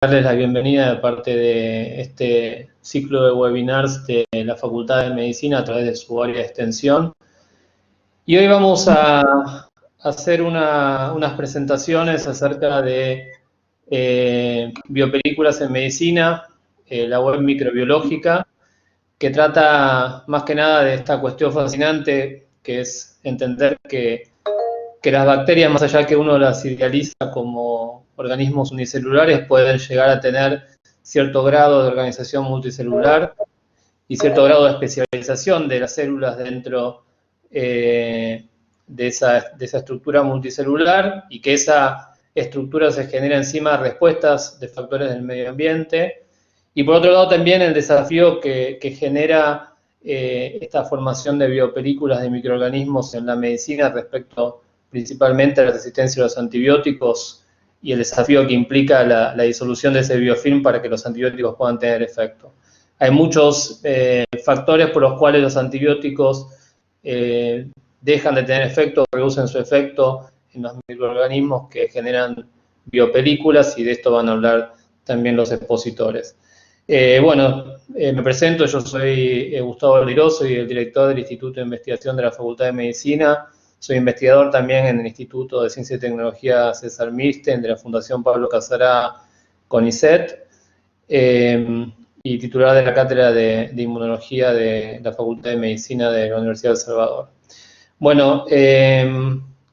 Darles la bienvenida de parte de este ciclo de webinars de la Facultad de Medicina a través de su área de extensión. Y hoy vamos a hacer unas presentaciones acerca de biopelículas en medicina, la web microbiológica, que trata más que nada de esta cuestión fascinante que es entender que las bacterias, más allá que uno las idealiza como organismos unicelulares, pueden llegar a tener cierto grado de organización multicelular y cierto grado de especialización de las células dentro de esa estructura multicelular, y que esa estructura se genera encima de respuestas de factores del medio ambiente. Y por otro lado también el desafío que genera esta formación de biopelículas de microorganismos en la medicina respecto principalmente a la resistencia a los antibióticos y el desafío que implica la disolución de ese biofilm para que los antibióticos puedan tener efecto. Hay muchos factores por los cuales los antibióticos dejan de tener efecto, reducen su efecto en los microorganismos que generan biopelículas, y de esto van a hablar también los expositores. Me presento, yo soy Gustavo Aldiró, soy el director del Instituto de Investigación de la Facultad de Medicina, soy investigador también en el Instituto de Ciencia y Tecnología César Milstein de la Fundación Pablo Casará CONICET, y titular de la Cátedra de Inmunología de la Facultad de Medicina de la Universidad de El Salvador. Bueno,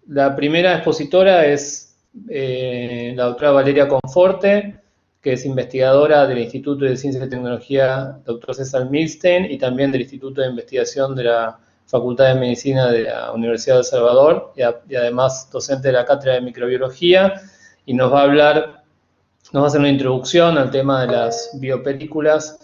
la primera expositora es la doctora Valeria Conforte, que es investigadora del Instituto de Ciencia y Tecnología Dr. César Milstein y también del Instituto de Investigación de la Facultad de Medicina de la Universidad de El Salvador, y además docente de la Cátedra de Microbiología, y nos va a hacer una introducción al tema de las biopelículas.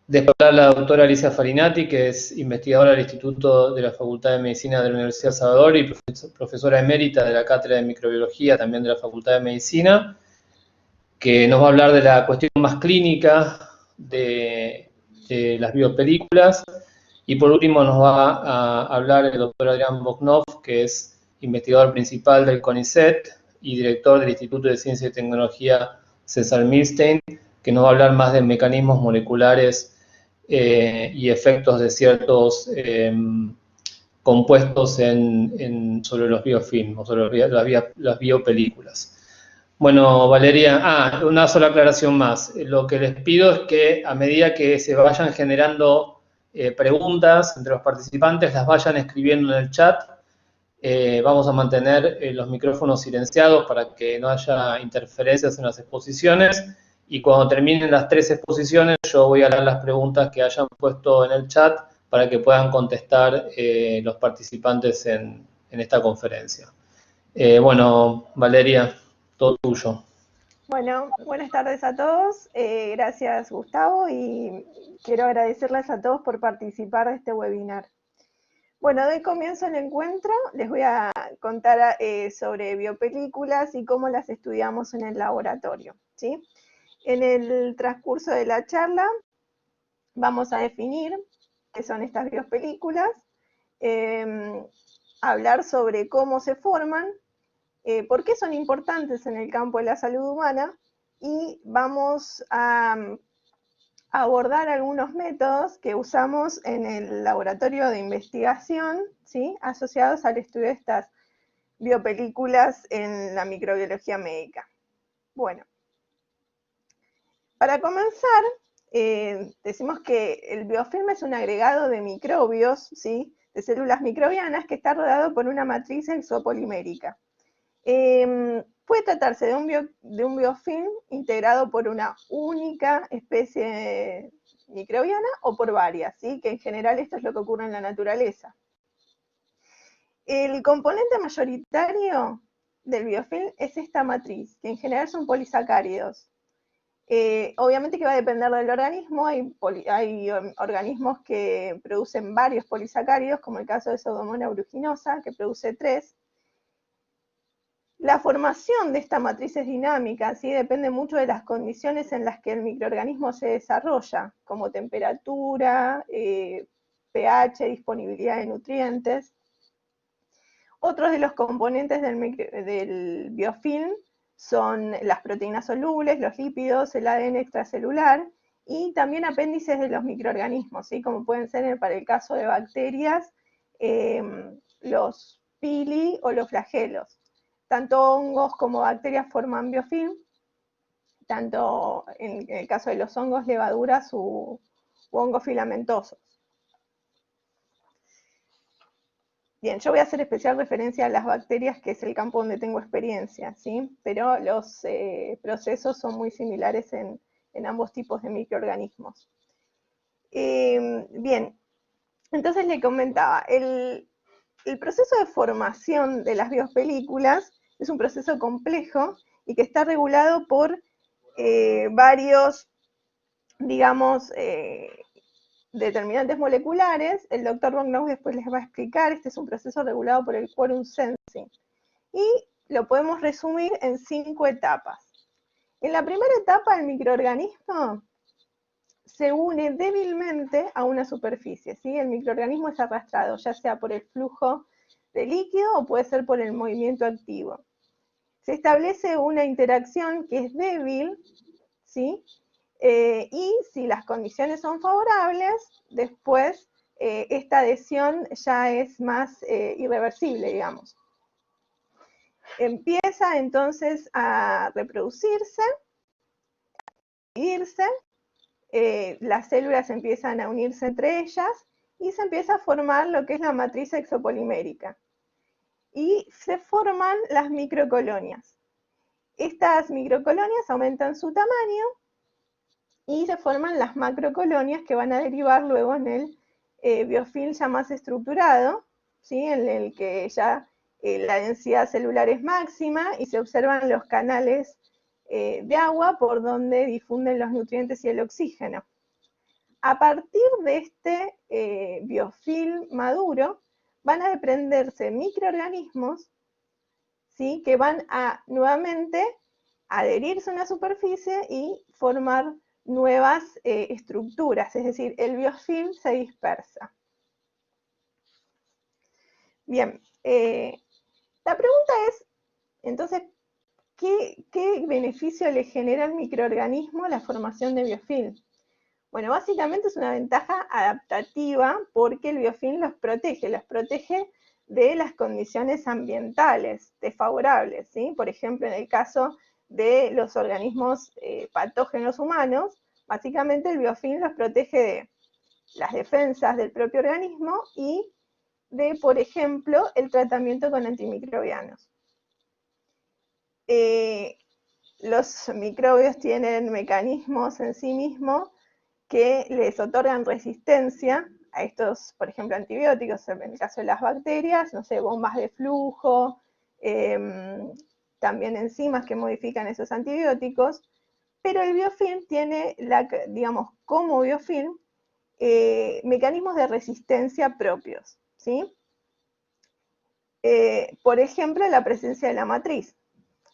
Después la doctora Alicia Farinati, que es investigadora del Instituto de la Facultad de Medicina de la Universidad de El Salvador y profesora emérita de la Cátedra de Microbiología también de la Facultad de Medicina, que nos va a hablar de la cuestión más clínica de las biopelículas. Y por último nos va a hablar el doctor Adrián Boknov, que es investigador principal del CONICET y director del Instituto de Ciencia y Tecnología César Milstein, que nos va a hablar más de mecanismos moleculares y efectos de ciertos compuestos sobre los biofilms, sobre las biopelículas. Bueno, Valeria, una sola aclaración más. Lo que les pido es que a medida que se vayan generando preguntas entre los participantes, las vayan escribiendo en el chat. Vamos a mantener los micrófonos silenciados para que no haya interferencias en las exposiciones, y cuando terminen las 3 exposiciones yo voy a leer las preguntas que hayan puesto en el chat para que puedan contestar los participantes en esta conferencia. Valeria, todo tuyo. Bueno, buenas tardes a todos. Gracias, Gustavo, y quiero agradecerles a todos por participar de este webinar. Bueno, doy comienzo el encuentro. Les voy a contar sobre biopelículas y cómo las estudiamos en el laboratorio, ¿sí? En el transcurso de la charla vamos a definir qué son estas biopelículas, hablar sobre cómo se forman, por qué son importantes en el campo de la salud humana, y vamos a abordar algunos métodos que usamos en el laboratorio de investigación, ¿sí?, asociados al estudio de estas biopelículas en la microbiología médica. Bueno, para comenzar, decimos que el biofilm es un agregado de microbios, ¿sí?, de células microbianas que está rodeado por una matriz exopolimérica. Puede tratarse de un biofilm integrado por una única especie microbiana o por varias, ¿sí?, que en general esto es lo que ocurre en la naturaleza. El componente mayoritario del biofilm es esta matriz, que en general son polisacáridos. Obviamente que va a depender del organismo. Hay organismos que producen varios polisacáridos, como el caso de Pseudomonas aeruginosa, que produce 3. La formación de esta matriz es dinámica, ¿sí?, depende mucho de las condiciones en las que el microorganismo se desarrolla, como temperatura, pH, disponibilidad de nutrientes. Otros de los componentes del biofilm son las proteínas solubles, los lípidos, el ADN extracelular y también apéndices de los microorganismos, ¿sí? Como pueden ser para el caso de bacterias, los pili o los flagelos. Tanto hongos como bacterias forman biofilm, tanto en el caso de los hongos, levaduras u hongos filamentosos. Bien, yo voy a hacer especial referencia a las bacterias, que es el campo donde tengo experiencia, ¿sí? Pero los procesos son muy similares en ambos tipos de microorganismos. Bien, entonces le comentaba, el proceso de formación de las biopelículas es un proceso complejo y que está regulado por varios, digamos, determinantes moleculares. El doctor von Knaus después les va a explicar. Este es un proceso regulado por el quorum sensing. Y lo podemos resumir en 5 etapas. En la primera etapa, el microorganismo se une débilmente a una superficie, ¿sí? El microorganismo es arrastrado, ya sea por el flujo de líquido o puede ser por el movimiento activo. Se establece una interacción que es débil, ¿sí? Y si las condiciones son favorables, después esta adhesión ya es más irreversible, digamos. Empieza entonces a reproducirse, a dividirse, las células empiezan a unirse entre ellas y se empieza a formar lo que es la matriz exopolimérica. Y se forman las microcolonias. Estas microcolonias aumentan su tamaño y se forman las macrocolonias que van a derivar luego en el biofilm ya más estructurado, ¿sí? En el que ya la densidad celular es máxima y se observan los canales de agua por donde difunden los nutrientes y el oxígeno. A partir de este biofilm maduro van a desprenderse microorganismos, ¿sí? Que van a nuevamente adherirse a una superficie y formar nuevas estructuras, es decir, el biofilm se dispersa. Bien, la pregunta es, entonces, ¿qué beneficio le genera al microorganismo la formación de biofilm? Bueno, básicamente es una ventaja adaptativa porque el biofilm los protege de las condiciones ambientales desfavorables, ¿sí? Por ejemplo, en el caso de los organismos patógenos humanos, básicamente el biofilm los protege de las defensas del propio organismo y de, por ejemplo, el tratamiento con antimicrobianos. Los microbios tienen mecanismos en sí mismos que les otorgan resistencia a estos, por ejemplo, antibióticos, en el caso de las bacterias, no sé, bombas de flujo, también enzimas que modifican esos antibióticos, pero el biofilm tiene, digamos, como biofilm, mecanismos de resistencia propios, ¿sí? Por ejemplo, la presencia de la matriz.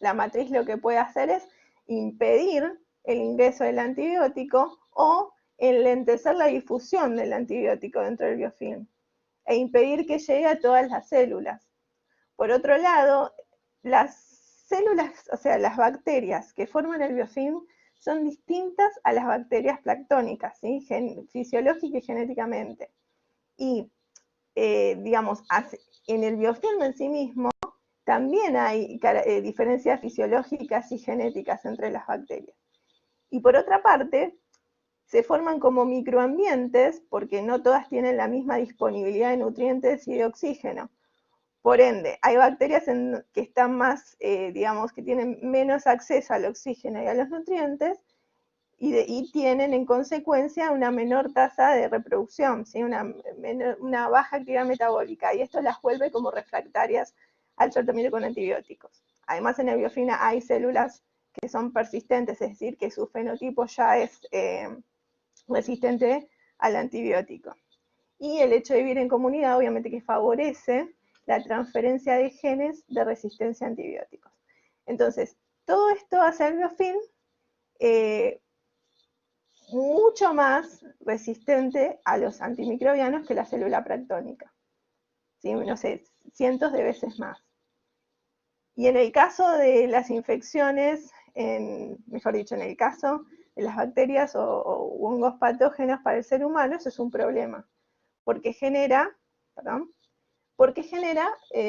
La matriz lo que puede hacer es impedir el ingreso del antibiótico o enlentecer la difusión del antibiótico dentro del biofilm e impedir que llegue a todas las células. Por otro lado, las células, o sea, las bacterias que forman el biofilm son distintas a las bacterias planctónicas, ¿sí? Fisiológica y genéticamente. Y, digamos, en el biofilm en sí mismo también hay diferencias fisiológicas y genéticas entre las bacterias. Y por otra parte, se forman como microambientes porque no todas tienen la misma disponibilidad de nutrientes y de oxígeno. Por ende, hay bacterias que están más, digamos, que tienen menos acceso al oxígeno y a los nutrientes y tienen en consecuencia una menor tasa de reproducción, ¿sí? una baja actividad metabólica, y esto las vuelve como refractarias al tratamiento con antibióticos. Además, en el biofilm hay células que son persistentes, es decir, que su fenotipo ya es resistente al antibiótico. Y el hecho de vivir en comunidad, obviamente que favorece la transferencia de genes de resistencia a antibióticos. Entonces, todo esto hace al biofilm mucho más resistente a los antimicrobianos que la célula planctónica. ¿Sí? No sé, cientos de veces más. Y en el caso de las infecciones, mejor dicho, en el caso de las bacterias o hongos patógenos para el ser humano, eso es un problema, porque genera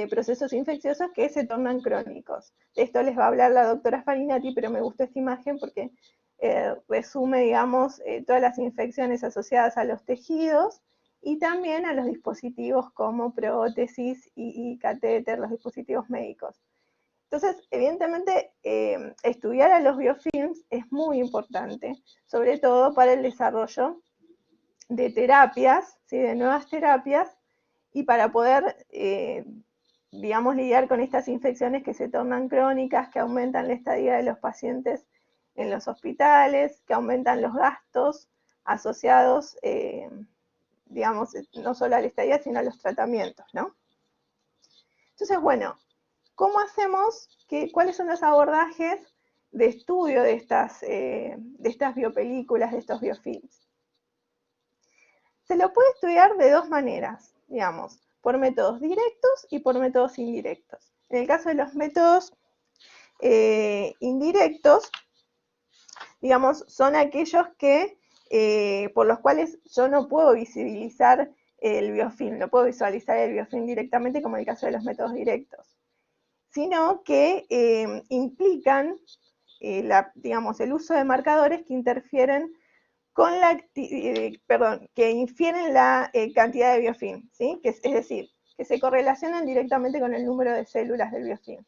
procesos infecciosos que se tornan crónicos. De esto les va a hablar la doctora Farinati, pero me gustó esta imagen porque resume, digamos, todas las infecciones asociadas a los tejidos y también a los dispositivos como prótesis y catéter, los dispositivos médicos. Entonces, evidentemente, estudiar a los biofilms es muy importante, sobre todo para el desarrollo de terapias, ¿sí? De nuevas terapias, y para poder, digamos, lidiar con estas infecciones que se tornan crónicas, que aumentan la estadía de los pacientes en los hospitales, que aumentan los gastos asociados, digamos, no solo a la estadía, sino a los tratamientos, ¿no? Entonces, bueno, ¿cómo hacemos? ¿Cuáles son los abordajes de estudio de estas biopelículas, de estos biofilms? Se lo puede estudiar de dos maneras, digamos, por métodos directos y por métodos indirectos. En el caso de los métodos indirectos, digamos, son aquellos que, por los cuales yo no puedo visibilizar el biofilm, no puedo visualizar el biofilm directamente como en el caso de los métodos directos, sino que implican, digamos, el uso de marcadores que interfieren con que infieren la cantidad de biofilm, ¿sí? Es decir, que se correlacionan directamente con el número de células del biofilm.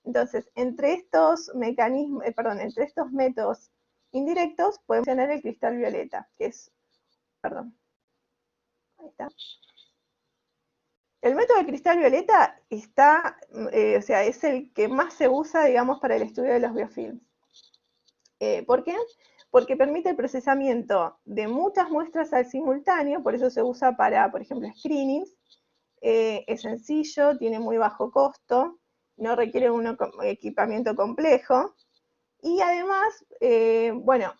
Entonces, entre estos mecanismos, entre estos métodos indirectos, podemos tener el cristal violeta, que es, ahí está. El método de cristal violeta está, o sea, es el que más se usa, digamos, para el estudio de los biofilms. ¿Por qué? Porque permite el procesamiento de muchas muestras al simultáneo, por eso se usa para, por ejemplo, screenings. Es sencillo, tiene muy bajo costo, no requiere un equipamiento complejo, y además, bueno,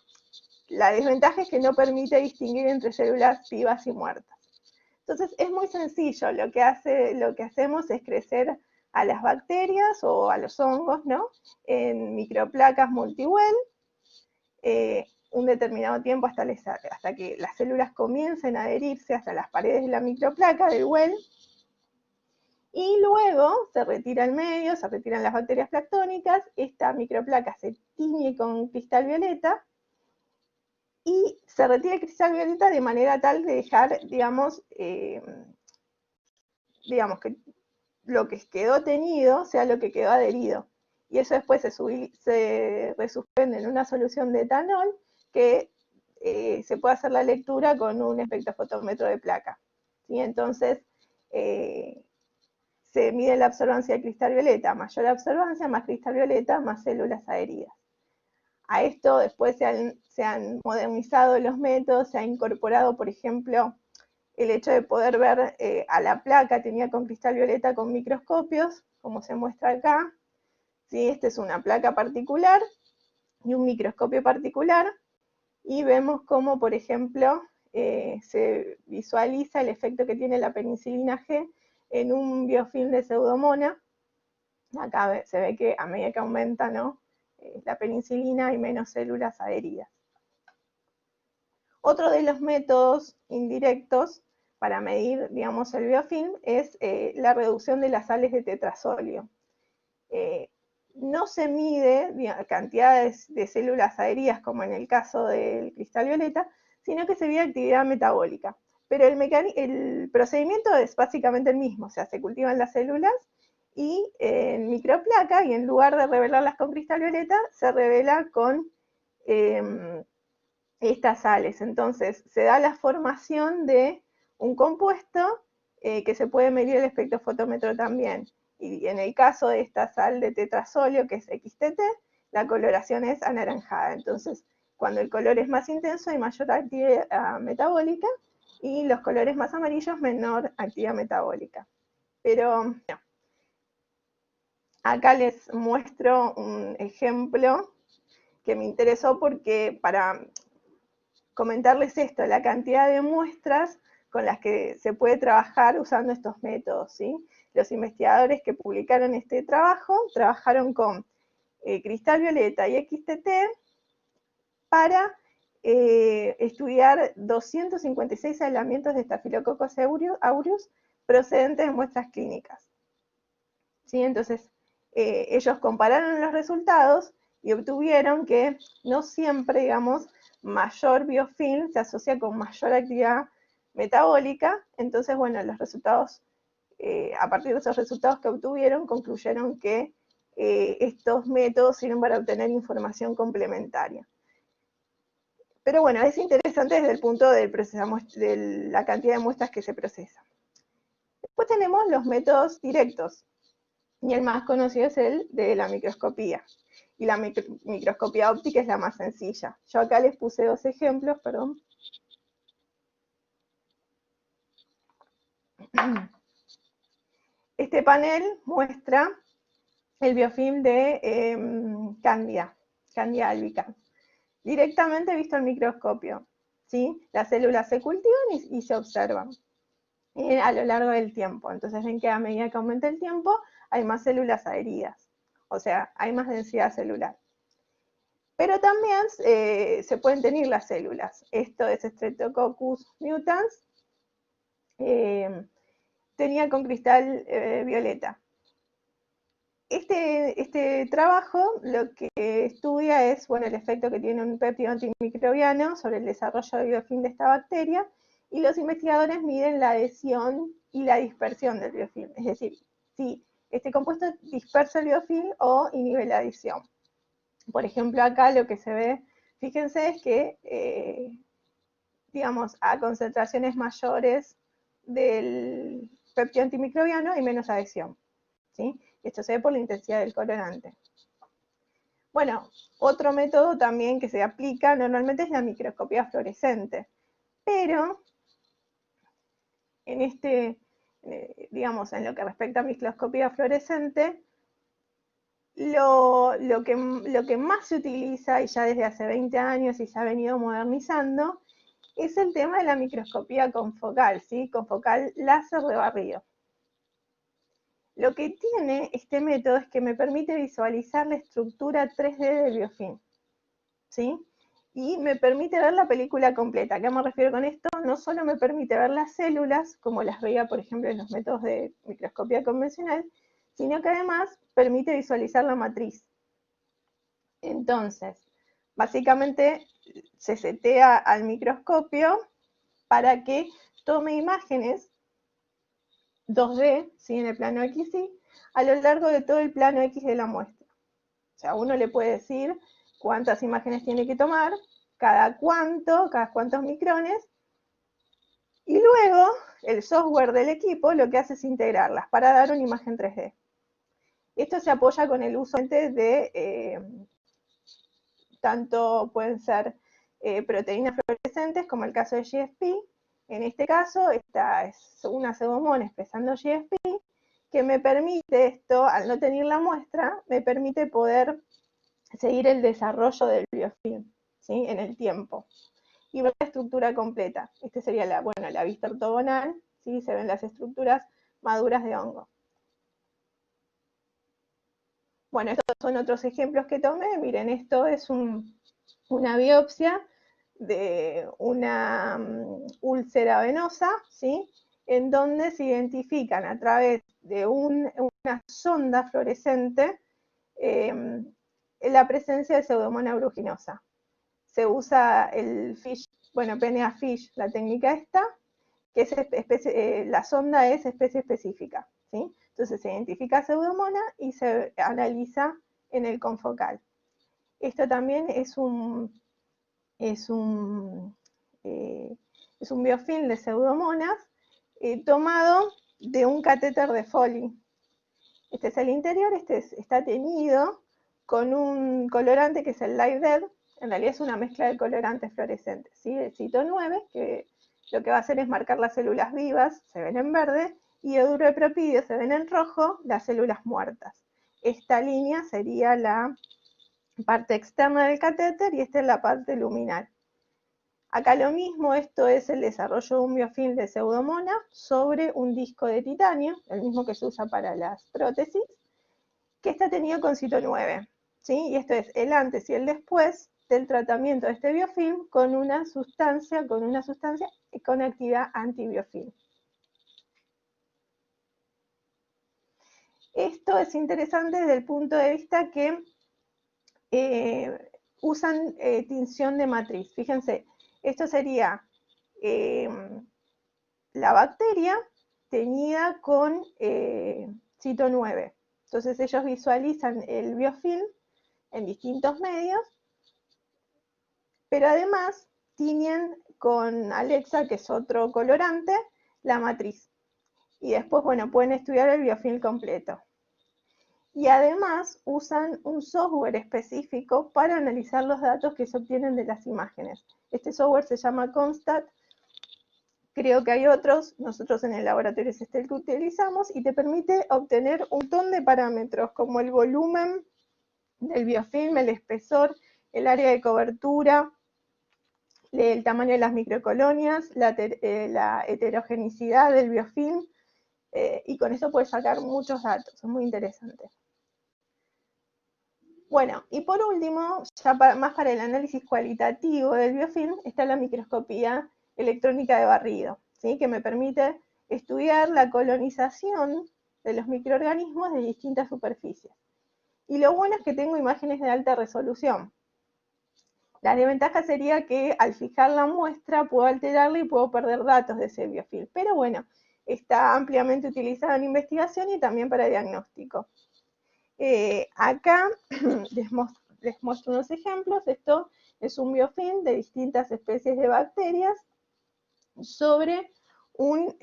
la desventaja es que no permite distinguir entre células vivas y muertas. Entonces, es muy sencillo, lo que hacemos es crecer a las bacterias o a los hongos, ¿no? En microplacas multiwell, un determinado tiempo hasta que las células comiencen a adherirse hasta las paredes de la microplaca del well, y luego se retira el medio, se retiran las bacterias planctónicas, esta microplaca se tiñe con cristal violeta, y se retira el cristal violeta de manera tal de dejar, digamos, que lo que quedó teñido sea lo que quedó adherido. Y eso después se resuspende en una solución de etanol que se puede hacer la lectura con un espectrofotómetro de placa. ¿Sí? Entonces, se mide la absorbancia del cristal violeta, mayor absorbancia, más cristal violeta, más células adheridas. A esto después se han modernizado los métodos, se ha incorporado, por ejemplo, el hecho de poder ver a la placa teñida con cristal violeta con microscopios, como se muestra acá. ¿Sí? Esta es una placa particular y un microscopio particular, y vemos cómo, por ejemplo, se visualiza el efecto que tiene la penicilina G en un biofilm de Pseudomonas. Acá se ve que a medida que aumenta, ¿no?, la penicilina hay menos células adheridas. Otro de los métodos indirectos para medir, digamos, el biofilm es la reducción de las sales de tetrasolio. No se mide cantidades de células adheridas como en el caso del cristal violeta, sino que se mide actividad metabólica. Pero el procedimiento es básicamente el mismo, o sea, se cultivan las células y en microplaca, y en lugar de revelarlas con cristal violeta, se revela con estas sales. Entonces, se da la formación de un compuesto que se puede medir el espectrofotómetro también. Y en el caso de esta sal de tetrasolio, que es XTT, la coloración es anaranjada. Entonces, cuando el color es más intenso, hay mayor actividad metabólica, y los colores más amarillos, menor actividad metabólica. Pero no. Acá les muestro un ejemplo que me interesó porque para comentarles esto, la cantidad de muestras con las que se puede trabajar usando estos métodos, ¿sí? los investigadores que publicaron este trabajo trabajaron con cristal violeta y XTT para estudiar 256 aislamientos de Staphylococcus aureus procedentes de muestras clínicas. ¿Sí? Entonces, ellos compararon los resultados y obtuvieron que no siempre, digamos, mayor biofilm se asocia con mayor actividad metabólica. Entonces, bueno, los resultados, a partir de esos resultados que obtuvieron, concluyeron que estos métodos sirven para obtener información complementaria. Pero bueno, es interesante desde el punto de la cantidad de muestras que se procesan. Después tenemos los métodos directos, y el más conocido es el de la microscopía. Y la microscopía óptica es la más sencilla. Yo acá les puse dos ejemplos, perdón. Este panel muestra el biofilm de Candida albicans, directamente visto al microscopio. ¿Sí? Las células se cultivan y se observan a lo largo del tiempo. Entonces ven que a medida que aumenta el tiempo, hay más células adheridas. O sea, hay más densidad celular. Pero también se pueden tener las células. Esto es Streptococcus mutans. Tenía con cristal violeta. Este trabajo lo que estudia es, bueno, el efecto que tiene un péptido antimicrobiano sobre el desarrollo de biofilm de esta bacteria, y los investigadores miden la adhesión y la dispersión del biofilm, es decir, si este compuesto dispersa el biofilm o inhibe la adhesión. Por ejemplo, acá lo que se ve, fíjense, es que, digamos, a concentraciones mayores del péptido antimicrobiano hay menos adhesión, ¿sí? Esto se ve por la intensidad del colorante. Bueno, otro método también que se aplica normalmente es la microscopía fluorescente, pero en digamos, en lo que respecta a microscopía fluorescente, lo que más se utiliza, y ya desde hace 20 años y se ha venido modernizando, es el tema de la microscopía confocal, ¿sí? Confocal láser de barrido. Lo que tiene este método es que me permite visualizar la estructura 3D del biofilm, ¿sí? Y me permite ver la película completa. ¿A qué me refiero con esto? No solo me permite ver las células, como las veía, por ejemplo, en los métodos de microscopía convencional, sino que además permite visualizar la matriz. Entonces, básicamente se setea al microscopio para que tome imágenes 2D, ¿sí? En el plano XY, a lo largo de todo el plano X de la muestra. O sea, uno le puede decir cuántas imágenes tiene que tomar, cada cuántos micrones, y luego el software del equipo lo que hace es integrarlas para dar una imagen 3D. Esto se apoya con el uso de tanto pueden ser proteínas fluorescentes, como el caso de GFP. En este caso, esta es una pseudomona expresando GFP, que me permite esto, al no tener la muestra, me permite poder seguir el desarrollo del biofilm, ¿sí? En el tiempo. Y ver la estructura completa. Esta sería la vista ortogonal, ¿sí? Se ven las estructuras maduras de hongo. Bueno, estos son otros ejemplos que tomé. Miren, esto es una biopsia de una úlcera venosa, ¿sí? En donde se identifican a través de una sonda fluorescente la presencia de Pseudomonas aeruginosa. Se usa el FISH, bueno, PNA FISH, la técnica esta, que es la sonda es especie específica, ¿sí? Entonces se identifica Pseudomona y se analiza en el confocal. Esto también es un biofilm de Pseudomonas tomado de un catéter de Foley. Este es el interior, está teñido con un colorante que es el Live Dead. En realidad es una mezcla de colorantes fluorescentes, ¿sí? El Cito 9, que lo que va a hacer es marcar las células vivas, se ven en verde, y Euduro de Propidio se ven en rojo, las células muertas. Esta línea sería la parte externa del catéter y esta es la parte luminal. Acá lo mismo, esto es el desarrollo de un biofilm de Pseudomonas sobre un disco de titanio, el mismo que se usa para las prótesis, que está teñido con cito 9, ¿sí? Y esto es el antes y el después del tratamiento de este biofilm con una sustancia con actividad antibiofilm. Esto es interesante desde el punto de vista que usan tinción de matriz. Fíjense, esto sería la bacteria teñida con cito 9. Entonces ellos visualizan el biofilm en distintos medios, pero además tiñen con Alexa, que es otro colorante, la matriz. Y después, bueno, pueden estudiar el biofilm completo. Y además usan un software específico para analizar los datos que se obtienen de las imágenes. Este software se llama Constat, creo que hay otros, nosotros en el laboratorio es este el que utilizamos, y te permite obtener un montón de parámetros, como el volumen del biofilm, el espesor, el área de cobertura, el tamaño de las microcolonias, la heterogenicidad del biofilm, y con eso puedes sacar muchos datos, es muy interesante. Bueno, y por último, ya más para el análisis cualitativo del biofilm, está la microscopía electrónica de barrido, ¿sí? Que me permite estudiar la colonización de los microorganismos de distintas superficies. Y lo bueno es que tengo imágenes de alta resolución. La desventaja sería que al fijar la muestra puedo alterarla y puedo perder datos de ese biofilm. Pero bueno, está ampliamente utilizado en investigación y también para diagnóstico. Acá les muestro unos ejemplos. Esto es un biofilm de distintas especies de bacterias sobre un...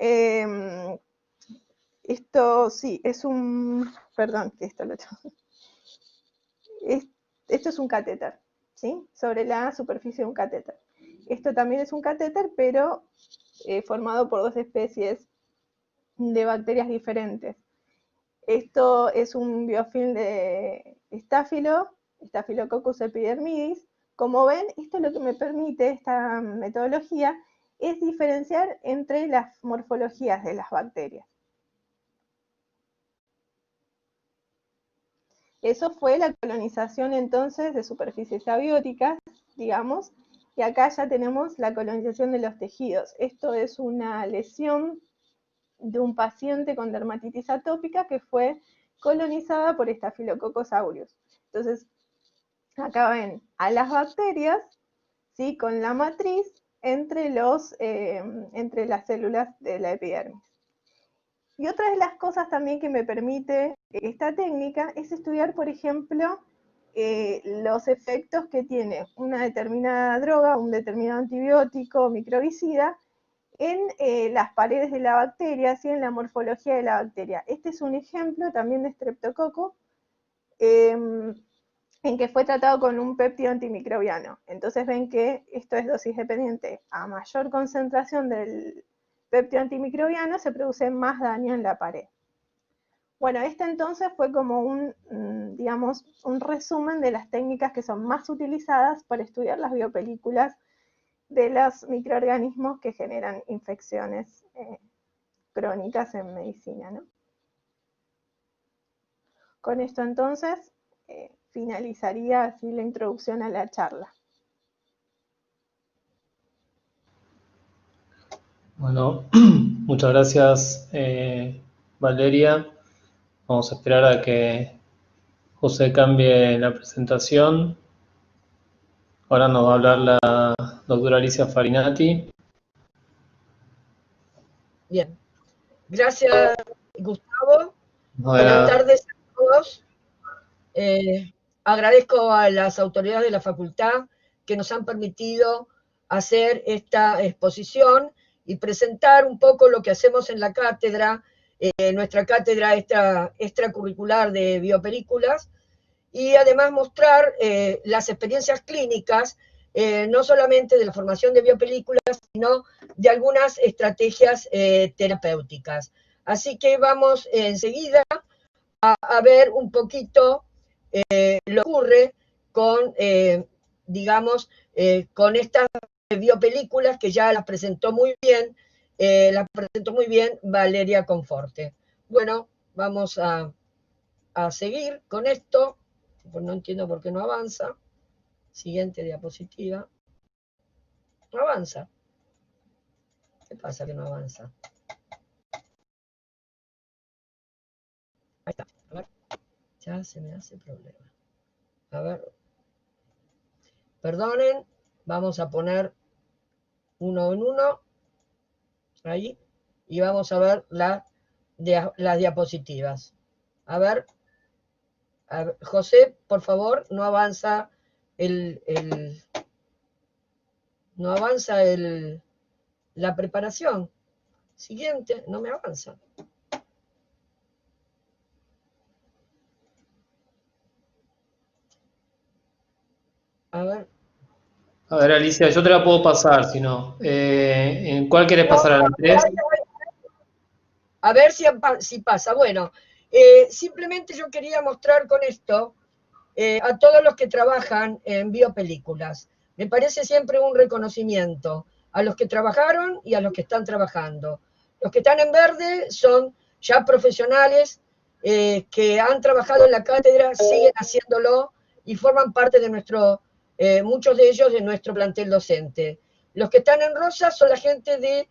esto sí, es un... Perdón, que esto lo tengo. Esto es un catéter, ¿sí? Sobre la superficie de un catéter. Esto también es un catéter, pero formado por dos especies de bacterias diferentes. Esto es un biofilm de Staphylococcus epidermidis. Como ven, esto lo que me permite, esta metodología, es diferenciar entre las morfologías de las bacterias. Eso fue la colonización entonces de superficies abióticas, digamos, y acá ya tenemos la colonización de los tejidos. Esto es una lesión de un paciente con dermatitis atópica que fue colonizada por Staphylococcus aureus. Entonces, acá ven a las bacterias, ¿sí? Con la matriz entre las células de la epidermis. Y otra de las cosas también que me permite esta técnica es estudiar, por ejemplo, los efectos que tiene una determinada droga, un determinado antibiótico o microbicida en las paredes de la bacteria, ¿sí? En la morfología de la bacteria. Este es un ejemplo también de Streptococcus, en que fue tratado con un péptido antimicrobiano. Entonces ven que esto es dosis dependiente. A mayor concentración del péptido antimicrobiano se produce más daño en la pared. Bueno, este entonces fue como digamos, un resumen de las técnicas que son más utilizadas para estudiar las biopelículas de los microorganismos que generan infecciones crónicas en medicina, ¿no? Con esto entonces finalizaría así la introducción a la charla. Bueno, muchas gracias, Valeria. Vamos a esperar a que José cambie la presentación. Ahora nos va a hablar la doctora Alicia Farinati. Bien, gracias Gustavo. Buenas tardes a todos. Agradezco a las autoridades de la facultad que nos han permitido hacer esta exposición y presentar un poco lo que hacemos en la cátedra, nuestra cátedra extracurricular de biopelículas, y además mostrar las experiencias clínicas, no solamente de la formación de biopelículas, sino de algunas estrategias terapéuticas. Así que vamos enseguida a ver un poquito lo que ocurre con, digamos, con estas biopelículas que ya las presentó muy bien, Valeria Conforte. Bueno, vamos a seguir con esto, pues no entiendo por qué no avanza. Siguiente diapositiva. No avanza. ¿Qué pasa que no avanza? Ahí está. A ver. Ya se me hace problema. A ver. Perdonen. Vamos a poner uno en uno. Ahí. Y vamos a ver las diapositivas. A ver, José, por favor, no avanza la preparación. Siguiente, no me avanza. A ver. A ver, Alicia, yo te la puedo pasar, si no. ¿En cuál quieres pasar? ¿A las 3? A ver si pasa. Bueno, simplemente yo quería mostrar con esto a todos los que trabajan en biopelículas. Me parece siempre un reconocimiento a los que trabajaron y a los que están trabajando. Los que están en verde son ya profesionales que han trabajado en la cátedra, siguen haciéndolo y forman parte de muchos de ellos de nuestro plantel docente. Los que están en rosa son la gente de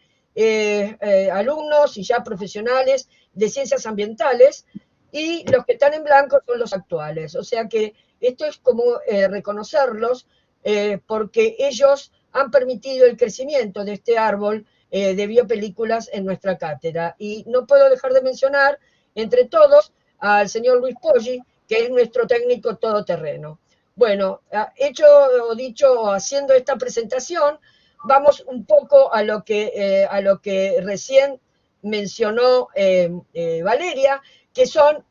alumnos y ya profesionales de ciencias ambientales, y los que están en blanco son los actuales. O sea que esto es como reconocerlos porque ellos han permitido el crecimiento de este árbol de biopelículas en nuestra cátedra. Y no puedo dejar de mencionar, entre todos, al señor Luis Poggi, que es nuestro técnico todoterreno. Bueno, hecho o dicho, haciendo esta presentación, vamos un poco a lo que recién mencionó Valeria, que son,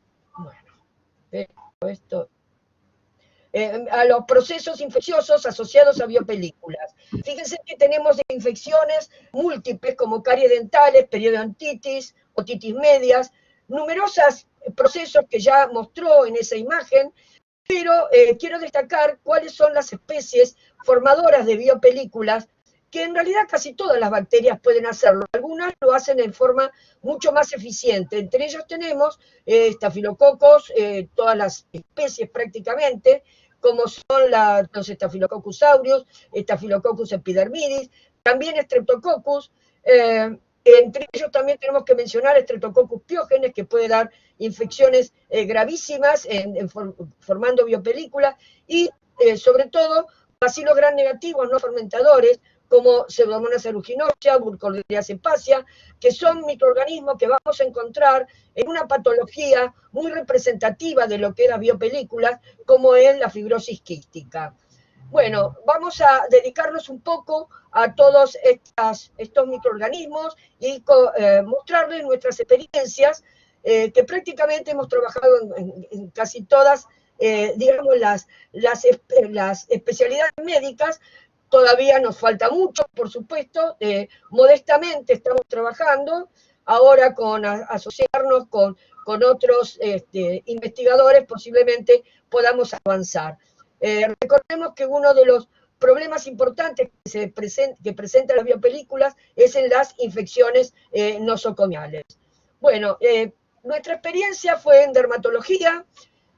a los procesos infecciosos asociados a biopelículas. Fíjense que tenemos infecciones múltiples como caries dentales, periodontitis, otitis medias, numerosos procesos que ya mostró en esa imagen, pero quiero destacar cuáles son las especies formadoras de biopelículas, que en realidad casi todas las bacterias pueden hacerlo. Algunas lo hacen en forma mucho más eficiente. Entre ellos tenemos estafilococos, todas las especies prácticamente, como son los Staphylococcus aureus, Staphylococcus epidermidis, también Streptococcus. Entre ellos también tenemos que mencionar Streptococcus pyogenes, que puede dar infecciones gravísimas formando biopelículas, y sobre todo bacilos gram negativos no fermentadores, como Pseudomonas aeruginosa, Burkholderia cepacia, que son microorganismos que vamos a encontrar en una patología muy representativa de lo que era biopelículas, como es la fibrosis quística. Bueno, vamos a dedicarnos un poco a todos estos microorganismos y mostrarles nuestras experiencias, que prácticamente hemos trabajado en casi todas, digamos, las especialidades médicas. Todavía nos falta mucho, por supuesto, modestamente estamos trabajando, ahora con asociarnos con otros investigadores, posiblemente podamos avanzar. Recordemos que uno de los problemas importantes que presentan las biopelículas es en las infecciones nosocomiales. Bueno, nuestra experiencia fue en dermatología.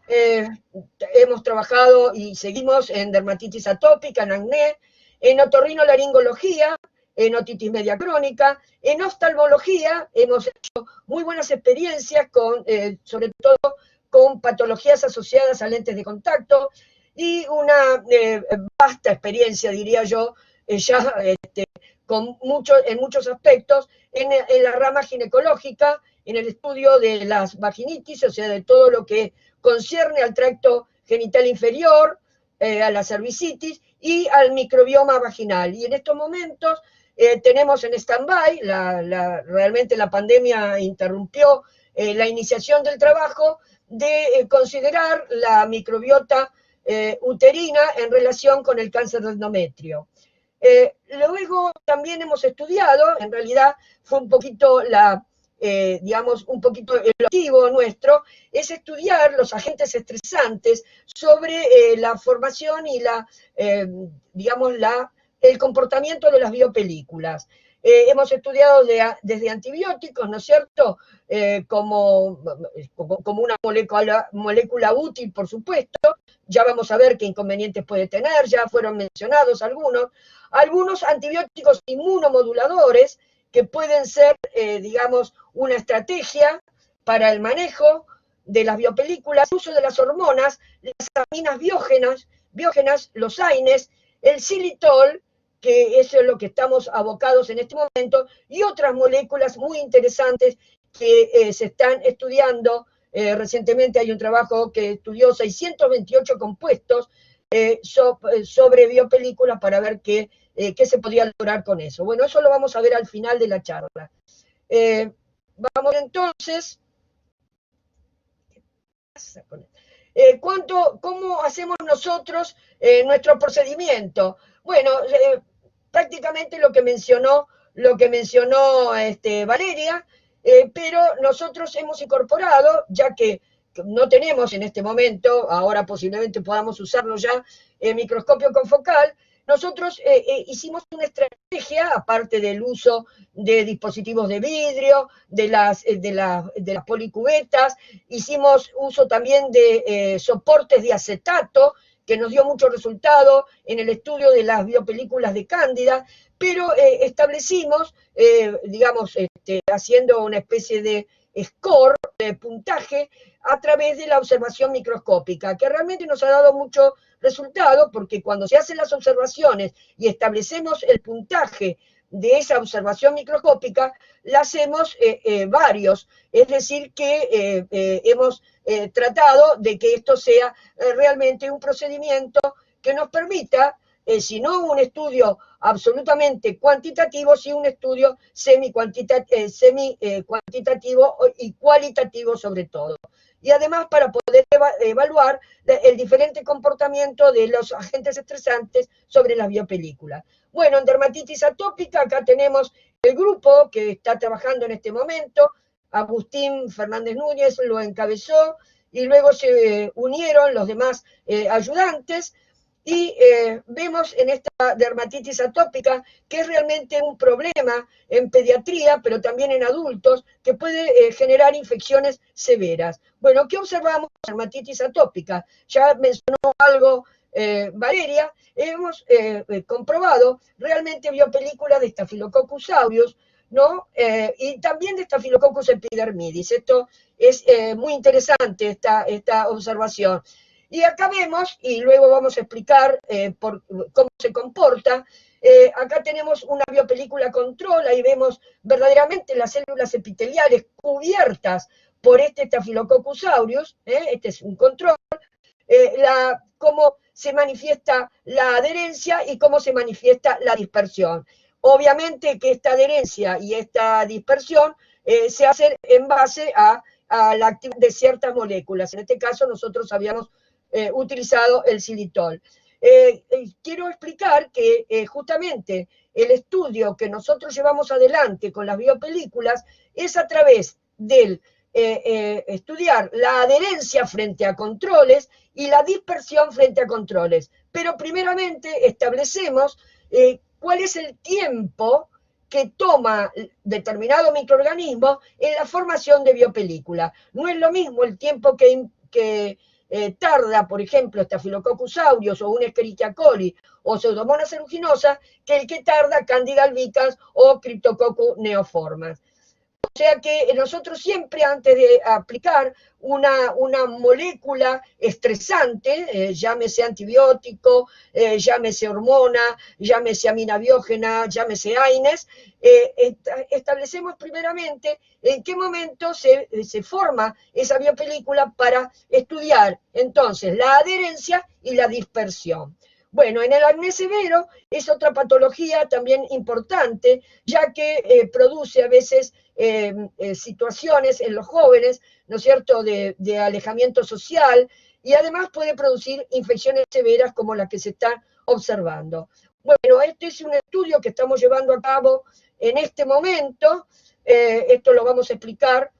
Hemos trabajado y seguimos en dermatitis atópica, en acné, en otorrinolaringología, en otitis media crónica, en oftalmología hemos hecho muy buenas experiencias sobre todo con patologías asociadas a lentes de contacto, y una vasta experiencia, diría yo, ya en muchos aspectos en la rama ginecológica, en el estudio de las vaginitis, o sea, de todo lo que concierne al tracto genital inferior, a la cervicitis y al microbioma vaginal. Y en estos momentos tenemos en stand-by, realmente la pandemia interrumpió la iniciación del trabajo de considerar la microbiota uterina en relación con el cáncer de endometrio. Luego también hemos estudiado, en realidad fue un poquito un poquito el objetivo nuestro, es estudiar los agentes estresantes sobre la formación y la el comportamiento de las biopelículas. Hemos estudiado desde antibióticos, ¿no es cierto?, como una molécula útil, por supuesto. Ya vamos a ver qué inconvenientes puede tener, ya fueron mencionados algunos antibióticos inmunomoduladores que pueden ser, digamos, una estrategia para el manejo de las biopelículas, el uso de las hormonas, las aminas biógenas, los AINES, el xilitol, que eso es lo que estamos abocados en este momento, y otras moléculas muy interesantes que se están estudiando. Recientemente hay un trabajo que estudió 628 compuestos sobre biopelículas para ver qué se podía lograr con eso. Bueno, eso lo vamos a ver al final de la charla. Vamos entonces. ¿Cómo hacemos nosotros nuestro procedimiento? Bueno, prácticamente lo que mencionó Valeria, pero nosotros hemos incorporado, ya que no tenemos en este momento, ahora posiblemente podamos usarlo ya, el microscopio confocal, nosotros hicimos una estrategia, aparte del uso de dispositivos de vidrio, de las policubetas, hicimos uso también de soportes de acetato, que nos dio mucho resultado en el estudio de las biopelículas de Cándida, pero establecimos, digamos, haciendo una especie de score, de puntaje, a través de la observación microscópica, que realmente nos ha dado mucho resultado, porque cuando se hacen las observaciones y establecemos el puntaje de esa observación microscópica, la hacemos varios, es decir, que hemos tratado de que esto sea realmente un procedimiento que nos permita, si no un estudio absolutamente cuantitativo, sí un estudio semi-cuantitativo y cualitativo sobre todo. Y además para poder evaluar el diferente comportamiento de los agentes estresantes sobre las biopelículas. Bueno, en dermatitis atópica acá tenemos el grupo que está trabajando en este momento. Agustín Fernández Núñez lo encabezó y luego se unieron los demás ayudantes. Y vemos en esta dermatitis atópica que es realmente un problema en pediatría, pero también en adultos, que puede generar infecciones severas. Bueno, ¿qué observamos en dermatitis atópica? Ya mencionó algo Valeria, hemos comprobado realmente biopelículas de Staphylococcus aureus, ¿no? Y también de Staphylococcus epidermidis. Esto es muy interesante, esta observación. Y acá vemos, y luego vamos a explicar cómo se comporta, acá tenemos una biopelícula control, ahí vemos verdaderamente las células epiteliales cubiertas por este Staphylococcus aureus, este es un control, cómo se manifiesta la adherencia y cómo se manifiesta la dispersión. Obviamente que esta adherencia y esta dispersión se hacen en base a la actividad de ciertas moléculas. En este caso nosotros habíamos utilizado el xilitol. Quiero explicar que justamente el estudio que nosotros llevamos adelante con las biopelículas es a través del estudiar la adherencia frente a controles y la dispersión frente a controles. Pero primeramente establecemos cuál es el tiempo que toma determinado microorganismo en la formación de biopelícula. No es lo mismo el tiempo que tarda, por ejemplo, Staphylococcus aureus o un Escherichia coli o Pseudomonas aeruginosa, que el que tarda Candida albicans o Cryptococcus neoformans. O sea que nosotros siempre antes de aplicar una molécula estresante, llámese antibiótico, llámese hormona, llámese amina biógena, llámese AINES, establecemos primeramente en qué momento se forma esa biopelícula para estudiar entonces la adherencia y la dispersión. Bueno, en el acné severo es otra patología también importante, ya que produce a veces situaciones en los jóvenes, ¿no es cierto?, de alejamiento social, y además puede producir infecciones severas como las que se están observando. Bueno, este es un estudio que estamos llevando a cabo en este momento, esto lo vamos a explicar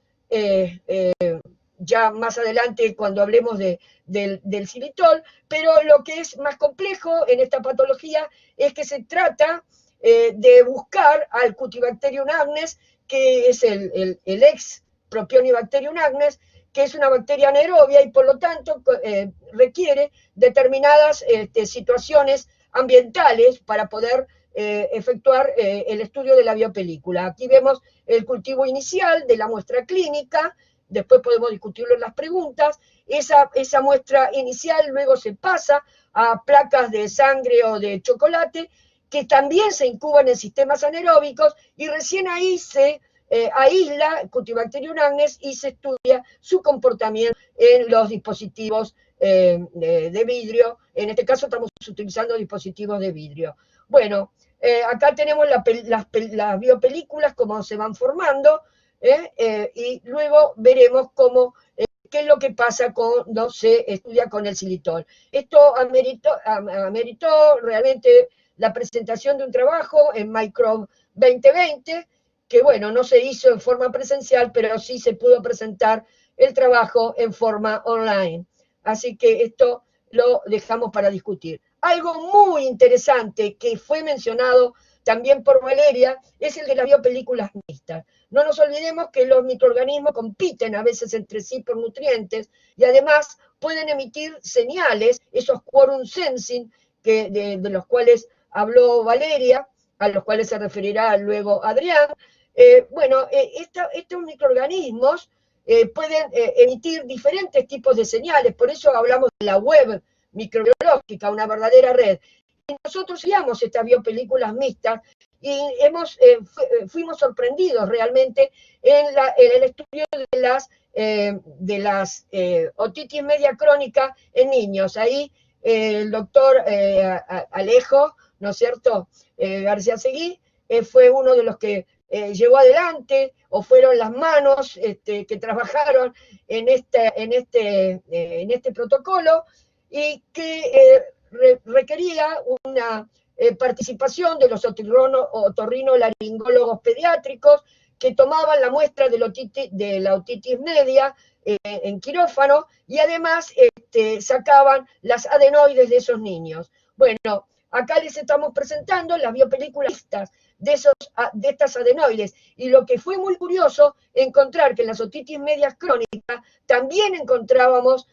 ya más adelante cuando hablemos del xilitol, pero lo que es más complejo en esta patología es que se trata de buscar al Cutibacterium agnes, que es el ex Propionibacterium agnes, que es una bacteria anaerobia y por lo tanto requiere determinadas situaciones ambientales para poder efectuar el estudio de la biopelícula. Aquí vemos el cultivo inicial de la muestra clínica, después podemos discutirlo en las preguntas. Esa muestra inicial luego se pasa a placas de sangre o de chocolate, que también se incuban en sistemas anaeróbicos, y recién ahí se aísla Cutibacterium agnes y se estudia su comportamiento en los dispositivos de vidrio. En este caso estamos utilizando dispositivos de vidrio. Bueno, acá tenemos las biopelículas, cómo se van formando, y luego veremos qué es lo que pasa cuando se estudia con el xilitol. Esto ameritó realmente la presentación de un trabajo en Microbe 2020, que bueno, no se hizo en forma presencial, pero sí se pudo presentar el trabajo en forma online. Así que esto lo dejamos para discutir. Algo muy interesante que fue mencionado también por Valeria es el de las biopelículas mixtas. No nos olvidemos que los microorganismos compiten a veces entre sí por nutrientes y además pueden emitir señales, esos quorum sensing de los cuales habló Valeria, a los cuales se referirá luego Adrián. Estos microorganismos pueden emitir diferentes tipos de señales, por eso hablamos de la web microbiológica, una verdadera red. Y nosotros estudiamos estas biopelículas mixtas y fuimos sorprendidos realmente en el estudio de las otitis media crónica en niños. Ahí el doctor Alejo, ¿no es cierto?, García Seguí, fue uno de los que llevó adelante, o fueron las manos que trabajaron en este protocolo, y que requería una participación de los otorrinolaringólogos pediátricos que tomaban la muestra de la otitis media en quirófano y además sacaban las adenoides de esos niños. Bueno, acá les estamos presentando las biopelículas de estas adenoides, y lo que fue muy curioso encontrar que en las otitis medias crónicas también encontrábamos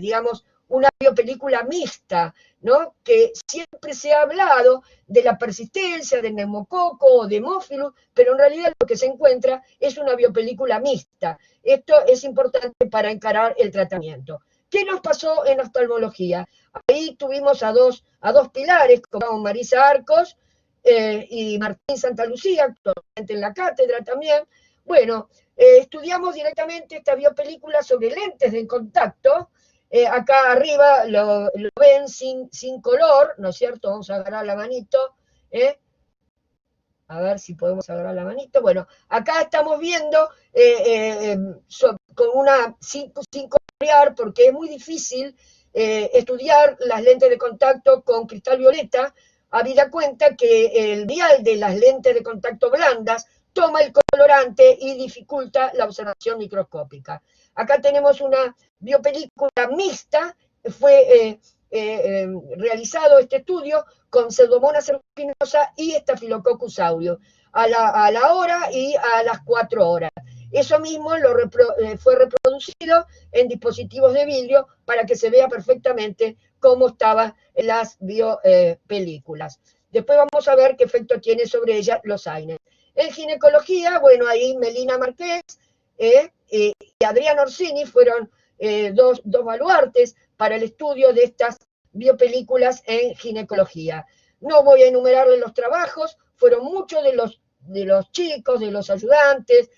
digamos, una biopelícula mixta, ¿no?, que siempre se ha hablado de la persistencia de neumococo o de Haemophilus, pero en realidad lo que se encuentra es una biopelícula mixta. Esto es importante para encarar el tratamiento. ¿Qué nos pasó en oftalmología? Ahí tuvimos a dos pilares, como Marisa Arcos y Martín Santalucía, actualmente en la cátedra también. Bueno, estudiamos directamente esta biopelícula sobre lentes de contacto. Acá arriba lo ven sin color, ¿no es cierto? Vamos a agarrar la manito, a ver si podemos agarrar la manito. Bueno, acá estamos viendo sin colorear, porque es muy difícil estudiar las lentes de contacto con cristal violeta, habida cuenta que el vial de las lentes de contacto blandas toma el colorante y dificulta la observación microscópica. Acá tenemos una biopelícula mixta, fue realizado este estudio con Pseudomonas aeruginosa y Staphylococcus aureus, a la hora y a las 4 horas. Eso mismo fue reproducido en dispositivos de vidrio para que se vea perfectamente cómo estaban las biopelículas. Después vamos a ver qué efecto tiene sobre ellas los AINES. En ginecología, bueno, ahí Melina Márquez y Adrián Orsini fueron dos baluartes para el estudio de estas biopelículas en ginecología. No voy a enumerarles los trabajos, fueron muchos de los chicos, de los ayudantes,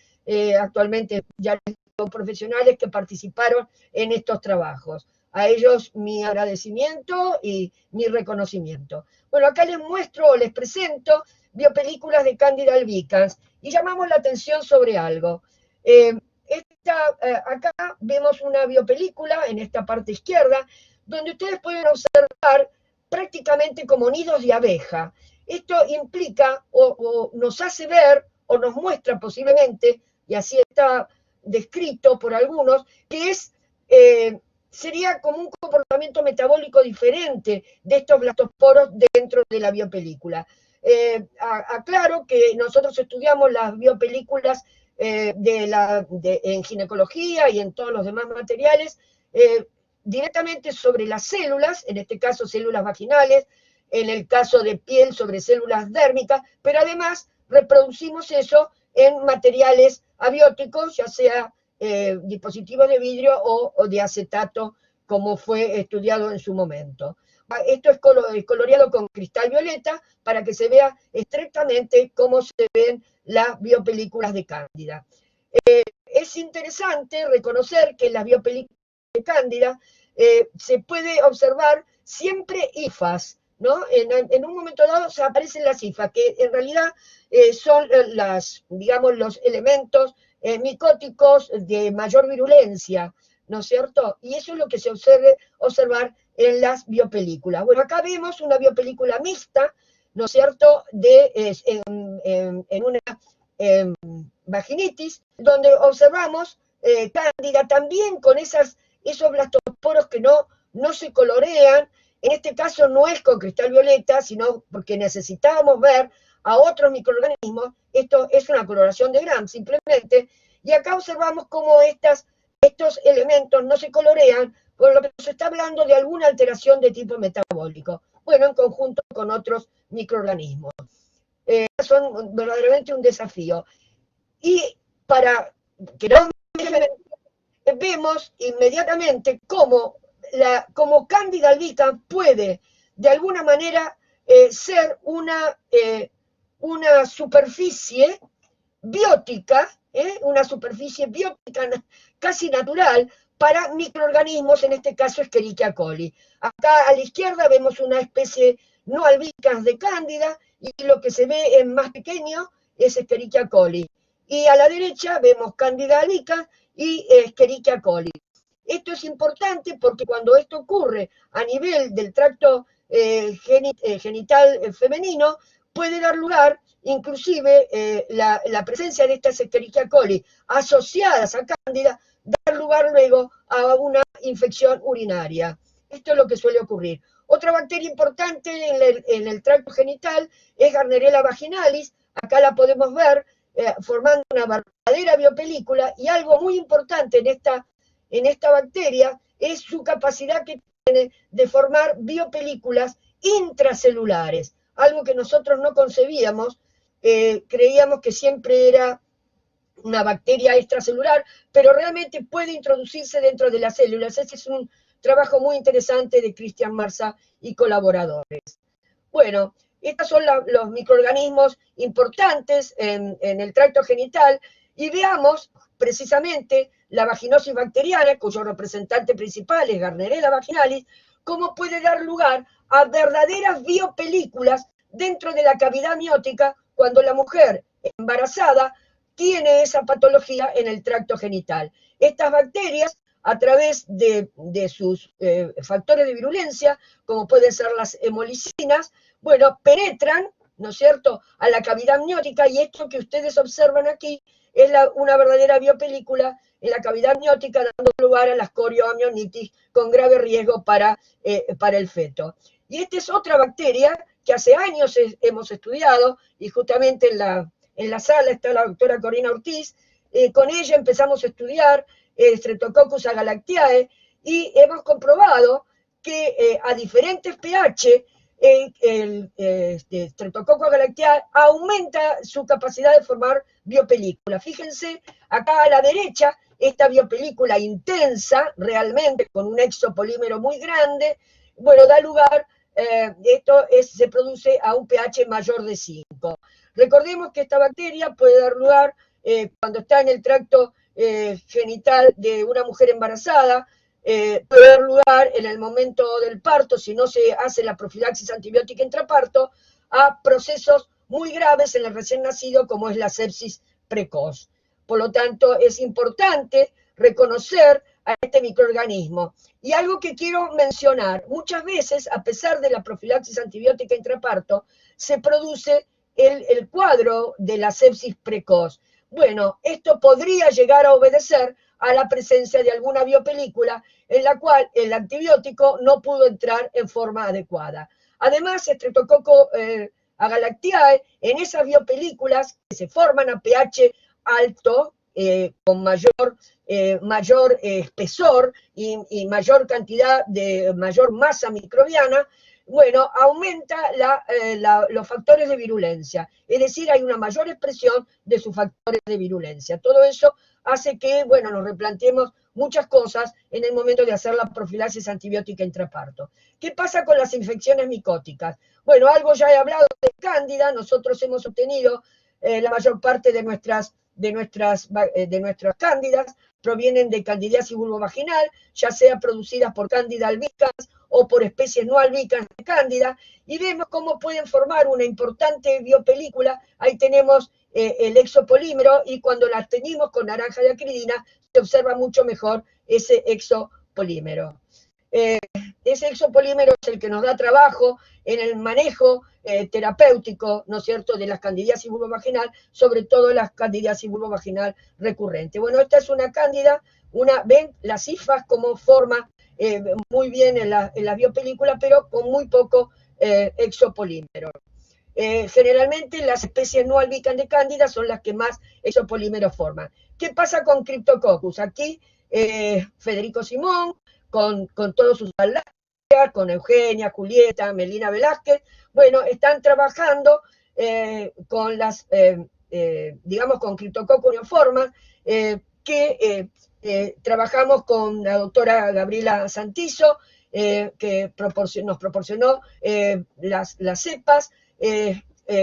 actualmente ya son profesionales que participaron en estos trabajos. A ellos mi agradecimiento y mi reconocimiento. Bueno, acá les muestro o les presento biopelículas de Candida albicans y llamamos la atención sobre algo. Acá vemos una biopelícula en esta parte izquierda donde ustedes pueden observar prácticamente como nidos de abeja. Esto implica o nos hace ver o nos muestra posiblemente, y así está descrito por algunos, que es, sería como un comportamiento metabólico diferente de estos blastosporos dentro de la biopelícula. Aclaro que nosotros estudiamos las biopelículas en ginecología y en todos los demás materiales, directamente sobre las células, en este caso células vaginales, en el caso de piel sobre células dérmicas, pero además reproducimos eso en materiales abióticos, ya sea dispositivos de vidrio o de acetato, como fue estudiado en su momento. Esto es coloreado con cristal violeta para que se vea estrictamente cómo se ven las biopelículas de Cándida. Es interesante reconocer que en las biopelículas de Cándida se puede observar siempre hifas, ¿no? En un momento dado se aparecen las hifas, que en realidad son digamos, los elementos micóticos de mayor virulencia, ¿no es cierto? Y eso es lo que se observar en las biopelículas. Bueno, acá vemos una biopelícula mixta, ¿no es cierto?, en una vaginitis, donde observamos Cándida también con esos blastosporos que no se colorean. En este caso no es con cristal violeta, sino porque necesitábamos ver a otros microorganismos. Esto es una coloración de Gram simplemente, y acá observamos cómo estos elementos no se colorean, por lo que se está hablando de alguna alteración de tipo metabólico, bueno, en conjunto con otros microorganismos. Son verdaderamente un desafío. Y para que no vemos inmediatamente cómo Cándida albicans puede, de alguna manera, ser una superficie biótica, una superficie biótica casi natural para microorganismos, en este caso Escherichia coli. Acá a la izquierda vemos una especie no albicans de Cándida, y lo que se ve en más pequeño es Escherichia coli. Y a la derecha vemos Cándida albicans y Escherichia coli. Esto es importante porque cuando esto ocurre a nivel del tracto genital femenino, puede dar lugar, inclusive la presencia de estas Escherichia coli asociadas a Cándida, dar lugar luego a una infección urinaria. Esto es lo que suele ocurrir. Otra bacteria importante en el tracto genital es Gardnerella vaginalis. Acá la podemos ver formando una verdadera biopelícula, y algo muy importante en esta bacteria es su capacidad que tiene de formar biopelículas intracelulares, algo que nosotros no concebíamos, creíamos que siempre era una bacteria extracelular, pero realmente puede introducirse dentro de las células. Ese es un trabajo muy interesante de Christian Marza y colaboradores. Bueno, estos son los microorganismos importantes en el tracto genital, y veamos precisamente la vaginosis bacteriana, cuyo representante principal es Gardnerella vaginalis, cómo puede dar lugar a verdaderas biopelículas dentro de la cavidad amniótica cuando la mujer embarazada tiene esa patología en el tracto genital. Estas bacterias, a través de sus factores de virulencia, como pueden ser las hemolicinas, bueno, penetran, ¿no es cierto?, a la cavidad amniótica, y esto que ustedes observan aquí es una verdadera biopelícula en la cavidad amniótica, dando lugar a la corioamnionitis con grave riesgo para el feto. Y esta es otra bacteria que hace años hemos estudiado, y justamente en la sala está la doctora Corina Ortiz. Con ella empezamos a estudiar Streptococcus agalactiae, y hemos comprobado que a diferentes pH el Streptococcus agalactiae aumenta su capacidad de formar biopelículas. Fíjense, acá a la derecha, esta biopelícula intensa, realmente, con un exopolímero muy grande, bueno, da lugar, se produce a un pH mayor de 5. Recordemos que esta bacteria puede dar lugar, cuando está en el tracto genital de una mujer embarazada, puede dar lugar en el momento del parto, si no se hace la profilaxis antibiótica intraparto, a procesos muy graves en el recién nacido, como es la sepsis precoz. Por lo tanto, es importante reconocer a este microorganismo. Y algo que quiero mencionar, muchas veces, a pesar de la profilaxis antibiótica intraparto, se produce el cuadro de la sepsis precoz. Bueno, esto podría llegar a obedecer a la presencia de alguna biopelícula en la cual el antibiótico no pudo entrar en forma adecuada. Además, Streptococcus agalactiae, en esas biopelículas que se forman a pH alto, con mayor espesor y mayor cantidad de mayor masa microbiana, bueno, aumenta los factores de virulencia, es decir, hay una mayor expresión de sus factores de virulencia. Todo eso hace que, bueno, nos replanteemos muchas cosas en el momento de hacer la profilaxis antibiótica intraparto. ¿Qué pasa con las infecciones micóticas? Bueno, algo ya he hablado de cándida, nosotros hemos obtenido la mayor parte de nuestras cándidas provienen de candidiasis vulvovaginal, ya sea producidas por Candida albicans o por especies no albicans de cándida, y vemos cómo pueden formar una importante biopelícula. Ahí tenemos el exopolímero, y cuando las teñimos con naranja de acridina se observa mucho mejor ese exopolímero. Ese exopolímero es el que nos da trabajo en el manejo terapéutico, ¿no es cierto?, de las candidiasis vulvovaginal, sobre todo las candidiasis vulvovaginal recurrente. Bueno, esta es una cándida, ven las cifras como forma muy bien en la biopelícula, pero con muy poco exopolímero. Generalmente las especies no albicans de cándida son las que más exopolímeros forman. ¿Qué pasa con Cryptococcus? Aquí Federico Simón, con todos sus alumnos, con Eugenia, Julieta, Melina Velázquez, bueno, están trabajando con las, digamos, con Cryptococcus neoformas, trabajamos con la doctora Gabriela Santizo, que nos proporcionó las cepas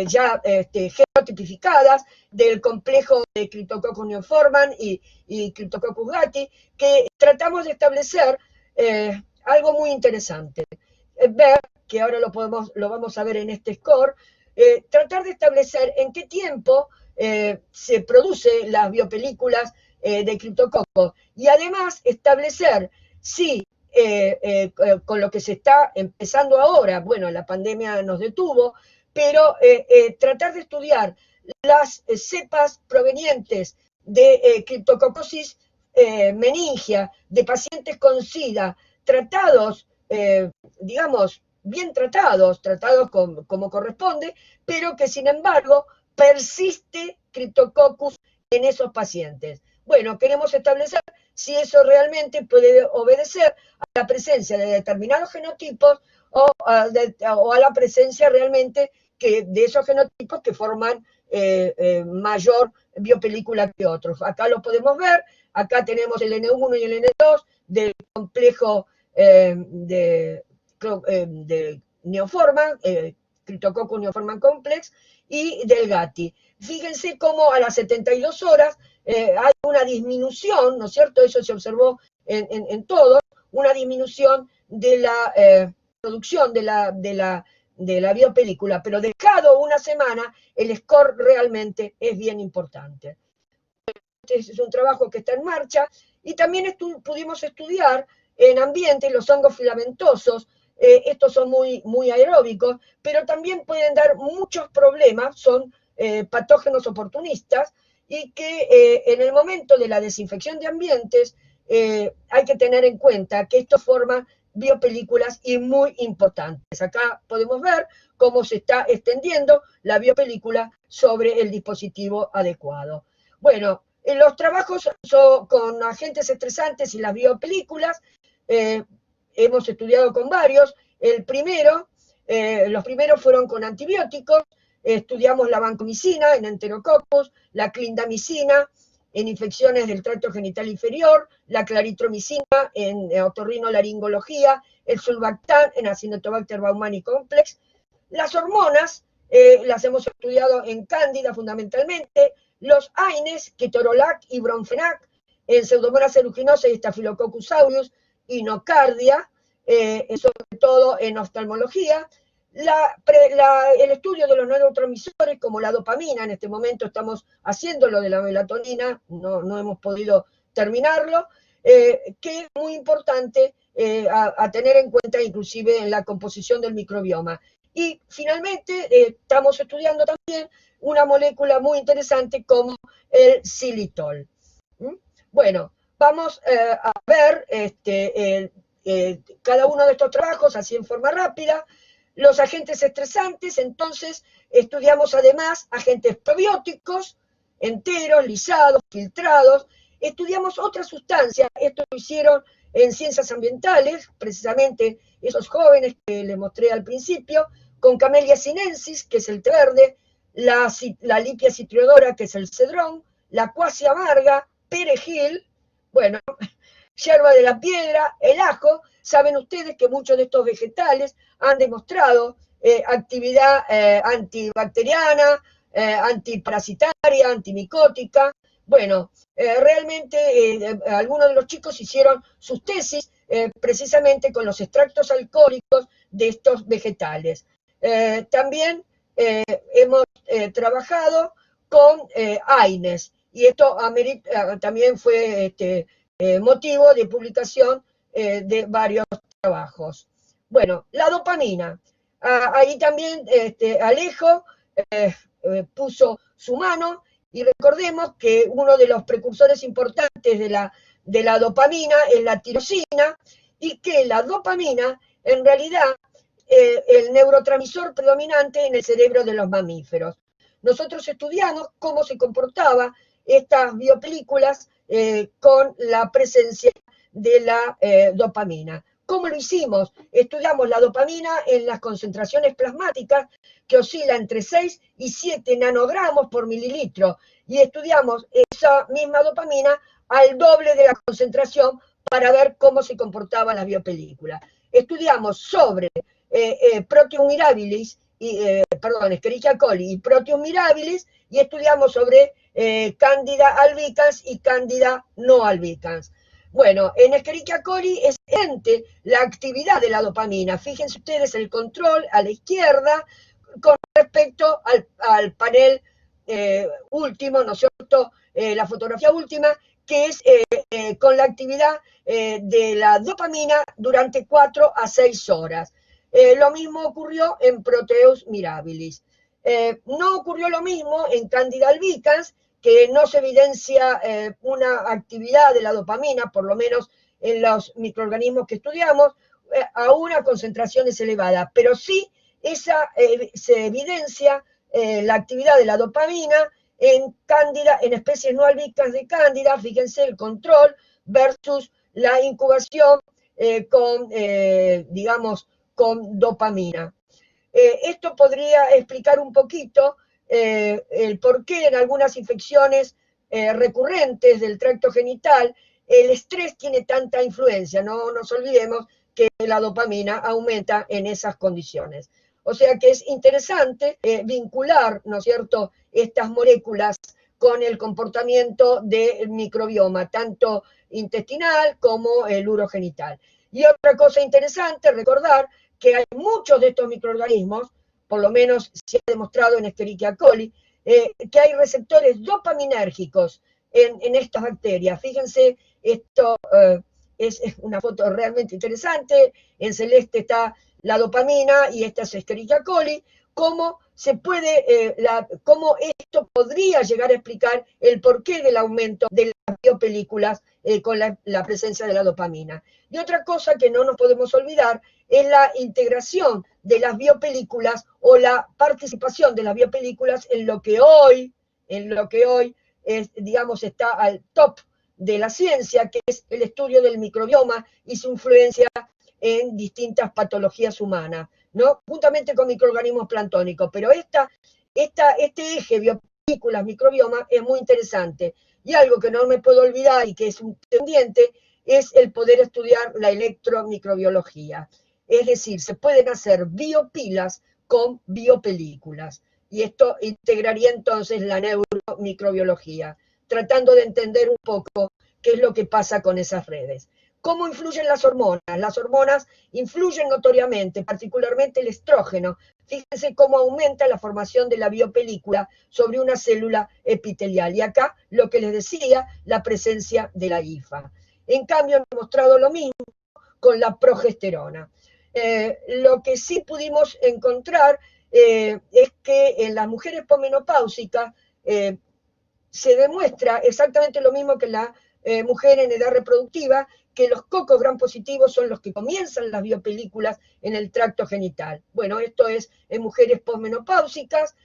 ya genotipificadas del complejo de Cryptococcus neoformans y Cryptococcus gattii, que tratamos de establecer algo muy interesante, ver, que ahora lo vamos a ver en este score, tratar de establecer en qué tiempo se producen las biopelículas de Cryptococcus, y además establecer si con lo que se está empezando ahora, bueno, la pandemia nos detuvo, pero tratar de estudiar las cepas provenientes de Cryptococcosis meningia, de pacientes con SIDA, tratados, digamos, bien tratados como corresponde, pero que sin embargo persiste Cryptococcus en esos pacientes. Bueno, queremos establecer si eso realmente puede obedecer a la presencia de determinados genotipos o a la presencia realmente de esos genotipos que forman mayor biopelícula que otros. Acá lo podemos ver, acá tenemos el N1 y el N2 del complejo de Neoforman, Cryptococcus neoforman complex, y del Gattii. Fíjense cómo a las 72 horas hay una disminución, ¿no es cierto? Eso se observó en todos, una disminución de la producción de la biopelícula, pero dejado una semana, el score realmente es bien importante. Este es un trabajo que está en marcha, y también pudimos estudiar en ambientes los hongos filamentosos. Estos son muy aeróbicos, pero también pueden dar muchos problemas, son patógenos oportunistas, y que en el momento de la desinfección de ambientes hay que tener en cuenta que esto forma biopelículas y muy importantes. Acá podemos ver cómo se está extendiendo la biopelícula sobre el dispositivo adecuado. Bueno, los trabajos con agentes estresantes y las biopelículas, hemos estudiado con varios. Los primeros fueron con antibióticos. Estudiamos la vancomicina en enterococcus, la clindamicina en infecciones del tracto genital inferior, la claritromicina en otorrinolaringología, el sulbactam en Acinetobacter baumannii complex. Las hormonas las hemos estudiado en cándida fundamentalmente, los AINES, ketorolac y bromfenac, en Pseudomonas aeruginosa y Staphylococcus aureus, y nocardia, sobre todo en oftalmología. El estudio de los neurotransmisores, como la dopamina, en este momento estamos haciendo lo de la melatonina, no hemos podido terminarlo, que es muy importante a tener en cuenta inclusive en la composición del microbioma. Y finalmente estamos estudiando también una molécula muy interesante como el xilitol. Bueno, vamos a ver cada uno de estos trabajos así en forma rápida. Los agentes estresantes, entonces estudiamos además agentes probióticos, enteros, lisados, filtrados. Estudiamos otras sustancias, esto lo hicieron en ciencias ambientales, precisamente esos jóvenes que les mostré al principio, con Camellia sinensis, que es el té verde, la Lipia citriodora, que es el cedrón, la cuasia amarga, perejil, bueno, yerba de la piedra, el ajo. Saben ustedes que muchos de estos vegetales han demostrado actividad antibacteriana, antiparasitaria, antimicótica. Bueno, realmente algunos de los chicos hicieron sus tesis precisamente con los extractos alcohólicos de estos vegetales. También hemos trabajado con AINES, y esto también fue motivo de publicación de varios trabajos. Bueno, la dopamina. Ahí también Alejo puso su mano, y recordemos que uno de los precursores importantes de la dopamina es la tirosina, y que la dopamina en realidad el neurotransmisor predominante en el cerebro de los mamíferos. Nosotros estudiamos cómo se comportaba estas biopelículas con la presencia de la dopamina. ¿Cómo lo hicimos? Estudiamos la dopamina en las concentraciones plasmáticas que oscila entre 6 y 7 nanogramos por mililitro, y estudiamos esa misma dopamina al doble de la concentración para ver cómo se comportaban las biopelículas. Estudiamos sobre Proteus mirabilis, Escherichia coli y Proteus mirabilis, y estudiamos sobre Candida albicans y Candida no albicans. Bueno, en Escherichia coli es evidente la actividad de la dopamina. Fíjense ustedes el control a la izquierda con respecto al panel último, ¿no es cierto? La fotografía última, que es con la actividad de la dopamina durante 4 a 6 horas. Lo mismo ocurrió en Proteus mirabilis. No ocurrió lo mismo en Candida albicans, que no se evidencia una actividad de la dopamina, por lo menos en los microorganismos que estudiamos, a una concentraciones elevadas, pero sí se evidencia la actividad de la dopamina en Cándida, en especies no albicans de Cándida. Fíjense el control versus la incubación con dopamina. Esto podría explicar un poquito el por qué en algunas infecciones recurrentes del tracto genital el estrés tiene tanta influencia. No nos olvidemos que la dopamina aumenta en esas condiciones. O sea que es interesante vincular, ¿no es cierto?, estas moléculas con el comportamiento del microbioma, tanto intestinal como el urogenital. Y otra cosa interesante, recordar que hay muchos de estos microorganismos, por lo menos se ha demostrado en Escherichia coli, que hay receptores dopaminérgicos en estas bacterias. Fíjense, esto es una foto realmente interesante. En celeste está la dopamina y esta es Escherichia coli. Cómo esto podría llegar a explicar el porqué del aumento de las biopelículas con la presencia de la dopamina. Y otra cosa que no nos podemos olvidar es la integración de las biopelículas o la participación de las biopelículas en lo que hoy es, digamos, está al top de la ciencia, que es el estudio del microbioma y su influencia en distintas patologías humanas, ¿no? Juntamente con microorganismos planctónicos. Pero este eje biopelículas, microbioma, es muy interesante. Y algo que no me puedo olvidar y que es un pendiente es el poder estudiar la electromicrobiología. Es decir, se pueden hacer biopilas con biopelículas. Y esto integraría entonces la neuromicrobiología, tratando de entender un poco qué es lo que pasa con esas redes. ¿Cómo influyen las hormonas? Las hormonas influyen notoriamente, particularmente el estrógeno. Fíjense cómo aumenta la formación de la biopelícula sobre una célula epitelial. Y acá, lo que les decía, la presencia de la IFA. En cambio, han mostrado lo mismo con la progesterona. Lo que sí pudimos encontrar es que en las mujeres posmenopáusicas se demuestra exactamente lo mismo que en la mujer en edad reproductiva, que los cocos gram positivos son los que comienzan las biopelículas en el tracto genital. Bueno, esto es en mujeres posmenopáusicas,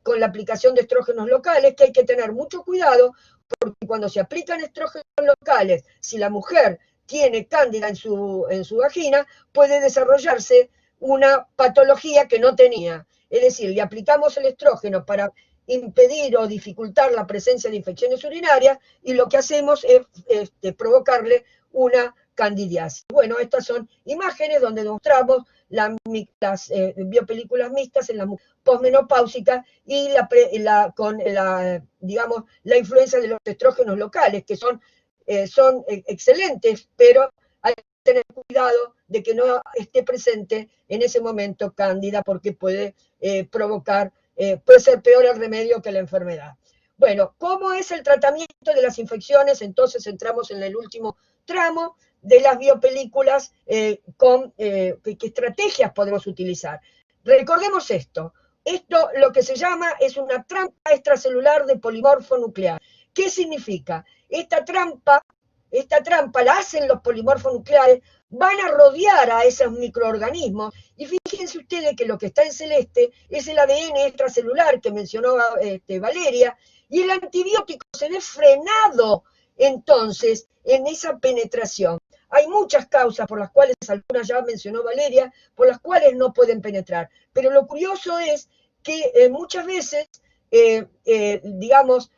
con la aplicación de estrógenos locales, que hay que tener mucho cuidado, porque cuando se aplican estrógenos locales, si la mujer tiene cándida en su vagina, puede desarrollarse una patología que no tenía. Es decir, le aplicamos el estrógeno para impedir o dificultar la presencia de infecciones urinarias y lo que hacemos es provocarle una candidiasis. Bueno, estas son imágenes donde mostramos las biopelículas mixtas en las posmenopáusicas y digamos, la influencia de los estrógenos locales, que son excelentes, pero hay que tener cuidado de que no esté presente en ese momento cándida, porque puede provocar, puede ser peor el remedio que la enfermedad. Bueno, ¿cómo es el tratamiento de las infecciones? Entonces entramos en el último tramo de las biopelículas, qué estrategias podemos utilizar. Recordemos esto lo que se llama es una trampa extracelular de polimorfo nuclear. ¿Qué significa? Esta trampa la hacen los polimorfos nucleares, van a rodear a esos microorganismos, y fíjense ustedes que lo que está en celeste es el ADN extracelular que mencionó Valeria, y el antibiótico se ve frenado entonces en esa penetración. Hay muchas causas por las cuales, algunas ya mencionó Valeria, por las cuales no pueden penetrar, pero lo curioso es que muchas veces, digamos,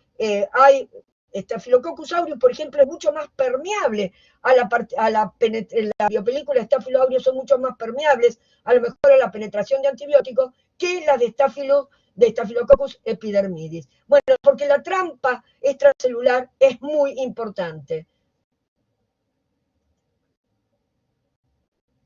hay Staphylococcus aureus, por ejemplo, es mucho más permeable la biopelícula Staphylococcus aureus son mucho más permeables, a lo mejor a la penetración de antibióticos, que las de Staphylococcus epidermidis. Bueno, porque la trampa extracelular es muy importante.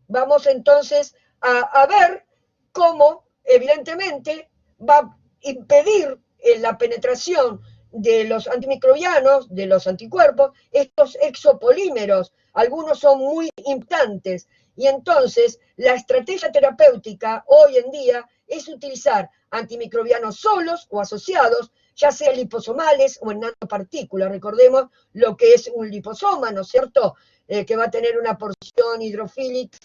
Vamos entonces a ver cómo, evidentemente, va a impedir la penetración de los antimicrobianos, de los anticuerpos, estos exopolímeros. Algunos son muy importantes, y entonces la estrategia terapéutica hoy en día es utilizar antimicrobianos solos o asociados, ya sea liposomales o en nanopartículas. Recordemos lo que es un liposoma, ¿no es cierto?, que va a tener una porción hidrofílica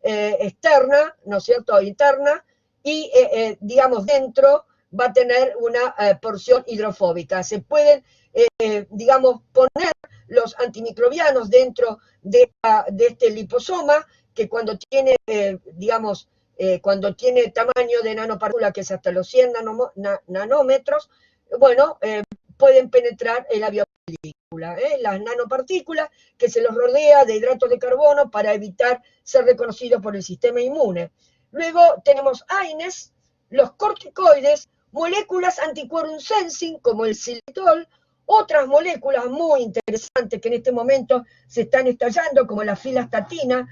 externa, ¿no es cierto?, interna, y digamos dentro va a tener una porción hidrofóbica. Se pueden, digamos, poner los antimicrobianos dentro de este liposoma, que cuando tiene, digamos, cuando tiene tamaño de nanopartícula, que es hasta los 100 nanómetros, bueno, pueden penetrar en la biopelícula. Las nanopartículas que se los rodea de hidratos de carbono para evitar ser reconocidos por el sistema inmune. Luego tenemos AINES, los corticoides, moléculas antiquorum sensing como el xilitol, otras moléculas muy interesantes que en este momento se están estallando, como la filastatina,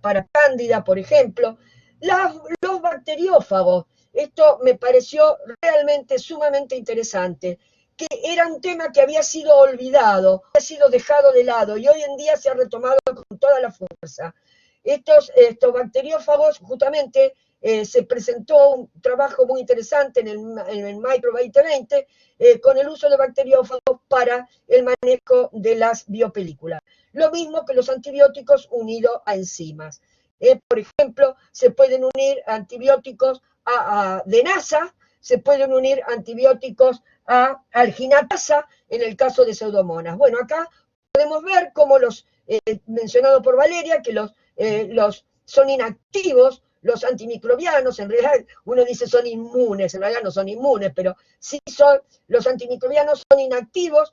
para cándida, por ejemplo. Los bacteriófagos, esto me pareció realmente sumamente interesante, que era un tema que había sido olvidado, había sido dejado de lado, y hoy en día se ha retomado con toda la fuerza. Estos bacteriófagos, justamente, se presentó un trabajo muy interesante en el Micro 2020 con el uso de bacteriófagos para el manejo de las biopelículas. Lo mismo que los antibióticos unidos a enzimas. Por ejemplo, se pueden unir antibióticos de NASA, se pueden unir antibióticos a alginatasa en el caso de pseudomonas. Bueno, acá podemos ver cómo los mencionados por Valeria, que son inactivos, los antimicrobianos, en realidad uno dice son inmunes, en realidad no son inmunes, pero sí los antimicrobianos son inactivos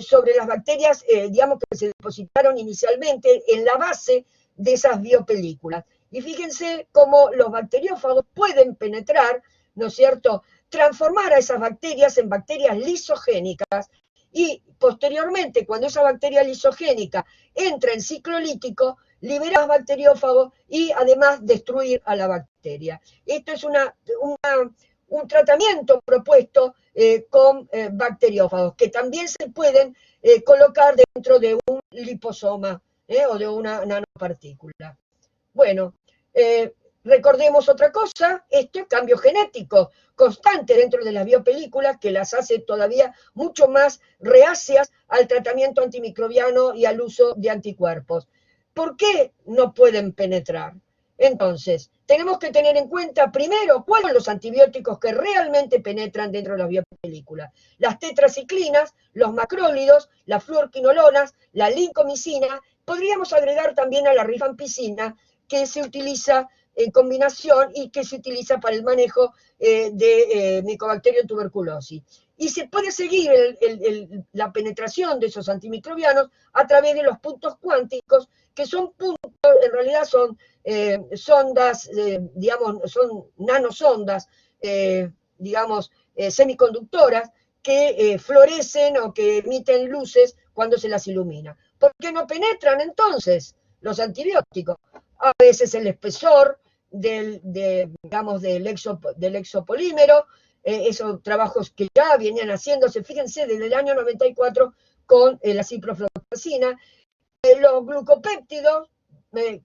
sobre las bacterias, digamos, que se depositaron inicialmente en la base de esas biopelículas. Y fíjense cómo los bacteriófagos pueden penetrar, ¿no es cierto?, transformar a esas bacterias en bacterias lisogénicas, y posteriormente, cuando esa bacteria lisogénica entra en ciclo lítico, liberar bacteriófagos y además destruir a la bacteria. Esto es un tratamiento propuesto con bacteriófagos, que también se pueden colocar dentro de un liposoma o de una nanopartícula. Bueno, recordemos otra cosa, esto es cambio genético constante dentro de las biopelículas que las hace todavía mucho más reacias al tratamiento antimicrobiano y al uso de anticuerpos. ¿Por qué no pueden penetrar? Entonces, tenemos que tener en cuenta primero cuáles son los antibióticos que realmente penetran dentro de las biopelículas. Las tetraciclinas, los macrólidos, las fluorquinolonas, la lincomicina, podríamos agregar también a la rifampicina, que se utiliza en combinación y que se utiliza para el manejo de Mycobacterium tuberculosis. Y se puede seguir la penetración de esos antimicrobianos a través de los puntos cuánticos, que son puntos, en realidad son sondas, digamos, son nanosondas, digamos, semiconductoras, que florecen o que emiten luces cuando se las ilumina. ¿Por qué no penetran entonces los antibióticos? A veces el espesor digamos, del exopolímero, esos trabajos que ya venían haciéndose, fíjense, desde el año 94 con la ciprofloxacina, los glucopéptidos,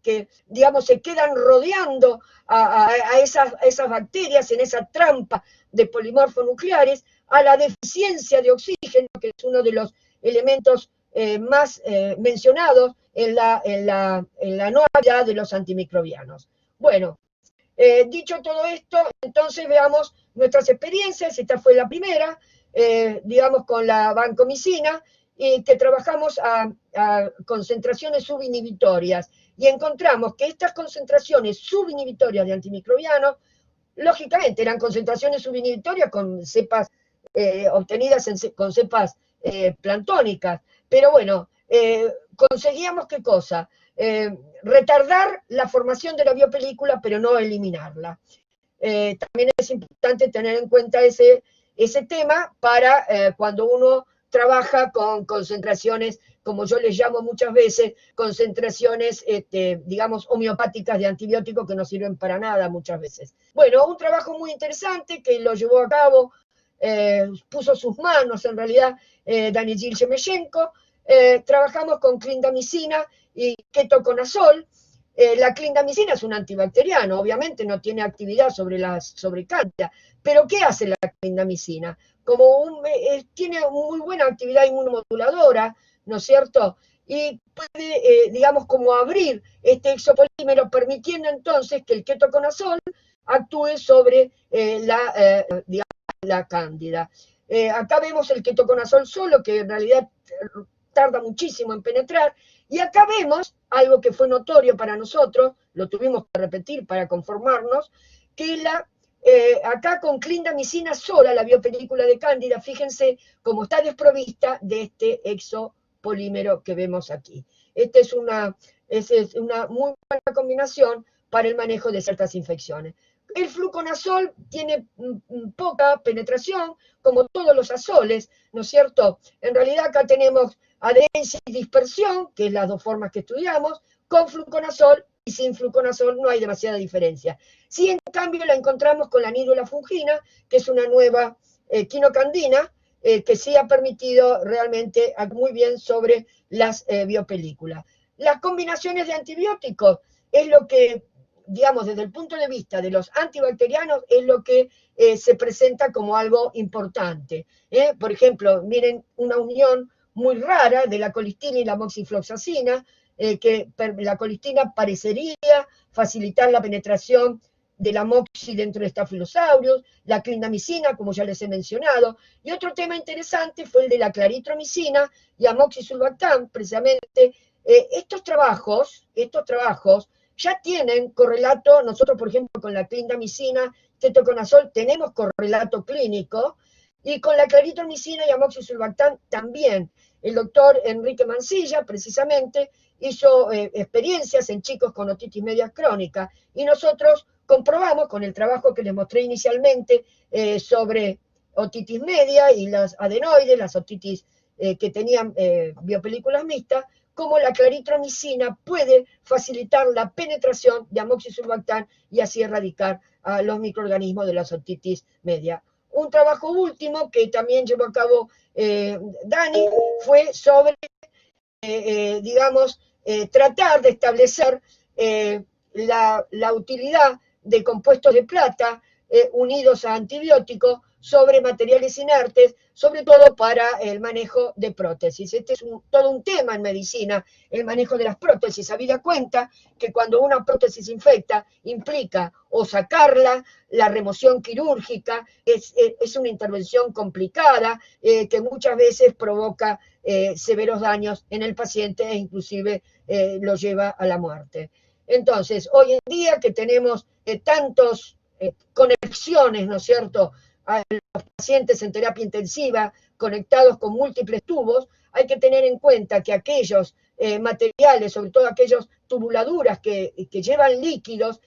que, digamos, se quedan rodeando a esas bacterias en esa trampa de polimorfonucleares, a la deficiencia de oxígeno, que es uno de los elementos más mencionados en la no habilidad de los antimicrobianos. Bueno, dicho todo esto, entonces veamos nuestras experiencias. Esta fue la primera, digamos, con la vancomicina, que trabajamos a concentraciones subinhibitorias, y encontramos que estas concentraciones subinhibitorias de antimicrobianos, lógicamente, eran concentraciones subinhibitorias con cepas obtenidas con cepas planctónicas, pero bueno, conseguíamos ¿qué cosa? Retardar la formación de la biopelícula, pero no eliminarla. También es importante tener en cuenta ese tema para cuando uno trabaja con concentraciones, como yo les llamo muchas veces, concentraciones, digamos, homeopáticas de antibióticos que no sirven para nada muchas veces. Bueno, un trabajo muy interesante que lo llevó a cabo, puso sus manos en realidad Daniil Yemeshenko. Trabajamos con clindamicina y ketoconazol. La clindamicina es un antibacteriano, obviamente no tiene actividad sobre cándida, pero ¿qué hace la clindamicina? Tiene muy buena actividad inmunomoduladora, ¿no es cierto? Y puede, digamos, como abrir este exopolímero, permitiendo entonces que el ketoconazol actúe sobre la cándida. Acá vemos el ketoconazol solo, que en realidad tarda muchísimo en penetrar, y acá vemos algo que fue notorio para nosotros, lo tuvimos que repetir para conformarnos, que acá con clindamicina sola, la biopelícula de cándida, fíjense cómo está desprovista de este exopolímero que vemos aquí. Esta es una muy buena combinación para el manejo de ciertas infecciones. El fluconazol tiene poca penetración, como todos los azoles, ¿no es cierto? En realidad acá tenemos adherencia y dispersión, que es las dos formas que estudiamos, con fluconazol y sin fluconazol no hay demasiada diferencia. Sí, en cambio, la encontramos con la nidula fungina, que es una nueva quinocandina, que sí ha permitido realmente muy bien sobre las biopelículas. Las combinaciones de antibióticos es lo que, digamos, desde el punto de vista de los antibacterianos, es lo que se presenta como algo importante. Por ejemplo, miren una unión muy rara de la colistina y la moxifloxacina, que la colistina parecería facilitar la penetración de la moxi dentro de Staphylosaurus, la clindamicina, como ya les he mencionado, y otro tema interesante fue el de la claritromicina y amoxicilbactam, precisamente. Estos trabajos ya tienen correlato. Nosotros, por ejemplo, con la clindamicina, ketoconazol, tenemos correlato clínico, y con la claritromicina y amoxicilbactam también. El doctor Enrique Mancilla, precisamente, hizo experiencias en chicos con otitis media crónica, y nosotros comprobamos con el trabajo que les mostré inicialmente sobre otitis media y las adenoides, las otitis que tenían biopelículas mixtas, cómo la claritromicina puede facilitar la penetración de amoxicilbactam y así erradicar a los microorganismos de la otitis media. Un trabajo último que también llevó a cabo Dani fue sobre, digamos, tratar de establecer la utilidad de compuestos de plata unidos a antibióticos sobre materiales inertes, sobre todo para el manejo de prótesis. Este es todo un tema en medicina, el manejo de las prótesis. Habida cuenta que cuando una prótesis infecta implica o sacarla, la remoción quirúrgica, es una intervención complicada que muchas veces provoca severos daños en el paciente e inclusive lo lleva a la muerte. Entonces, hoy en día que tenemos tantos conexiones, ¿no es cierto?, a los pacientes en terapia intensiva conectados con múltiples tubos, hay que tener en cuenta que aquellos materiales, sobre todo aquellas tubuladuras que llevan líquidos,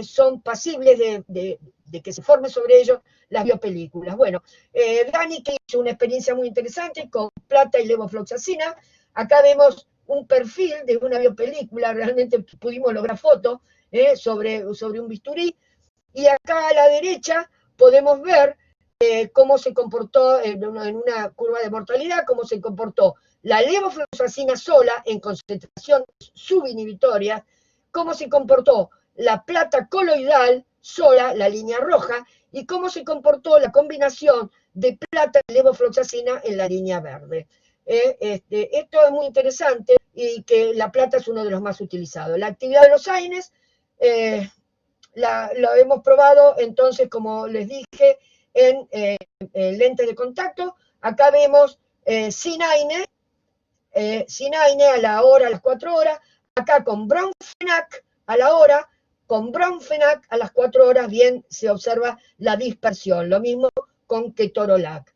son pasibles de que se formen sobre ellos las biopelículas. Bueno, Dani que hizo una experiencia muy interesante con plata y levofloxacina. Acá vemos un perfil de una biopelícula, realmente pudimos lograr fotos sobre un bisturí, y acá a la derecha podemos ver cómo se comportó en una curva de mortalidad, cómo se comportó la levofloxacina sola en concentración subinhibitoria, cómo se comportó la plata coloidal sola, la línea roja, y cómo se comportó la combinación de plata y levofloxacina en la línea verde. Esto es muy interesante y que la plata es uno de los más utilizados. La actividad de los AINES lo hemos probado, entonces, como les dije, en lentes de contacto. Acá vemos sin AINE a la hora, a las 4 horas, acá con Bromfenac a la hora, con Bromfenac a las 4 horas, bien se observa la dispersión, lo mismo con Ketorolac.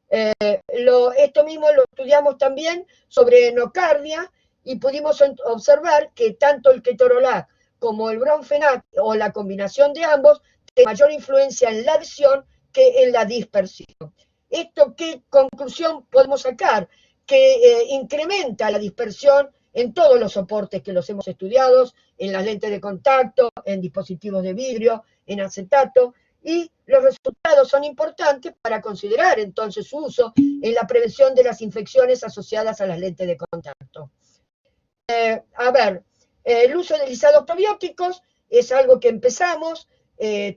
Esto mismo lo estudiamos también sobre enocardia y pudimos observar que tanto el Ketorolac como el Bromfenac o la combinación de ambos tiene mayor influencia en la adhesión que en la dispersión. ¿Esto qué conclusión podemos sacar? Que incrementa la dispersión en todos los soportes que los hemos estudiado, en las lentes de contacto, en dispositivos de vidrio, en acetato, y los resultados son importantes para considerar entonces su uso en la prevención de las infecciones asociadas a las lentes de contacto. A ver, el uso de lisados probióticos es algo que empezamos a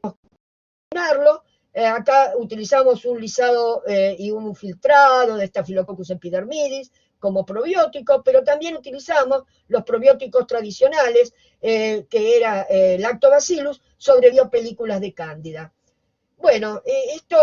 acá utilizamos un lisado y un filtrado de Staphylococcus epidermidis como probiótico, pero también utilizamos los probióticos tradicionales, que era Lactobacillus, sobre biopelículas de Cándida. Bueno, esto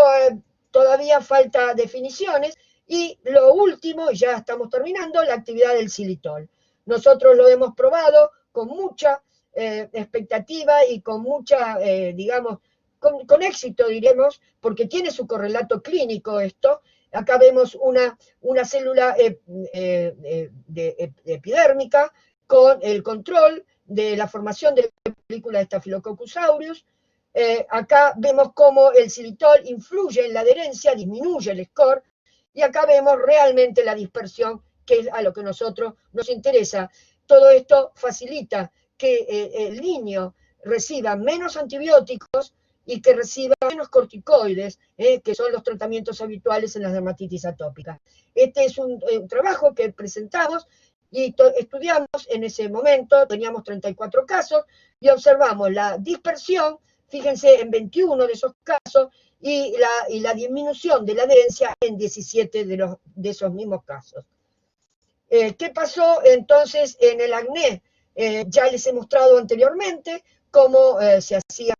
todavía falta definiciones, y lo último, y ya estamos terminando, la actividad del xilitol. Nosotros lo hemos probado con mucha expectativa y con mucha, digamos, con éxito, diremos, porque tiene su correlato clínico esto. Acá vemos una célula epidérmica con el control de la formación de la película de Staphylococcus aureus. Acá vemos cómo el xilitol influye en la adherencia, disminuye el score, y acá vemos realmente la dispersión, que es a lo que a nosotros nos interesa. Todo esto facilita que el niño reciba menos antibióticos y que reciba menos corticoides, que son los tratamientos habituales en las dermatitis atópicas. Este es un trabajo que presentamos y estudiamos en ese momento, teníamos 34 casos, y observamos la dispersión, fíjense, en 21 de esos casos, y la disminución de la adherencia en 17 de esos mismos casos. ¿Qué pasó entonces en el acné? Ya les he mostrado anteriormente cómo se hacía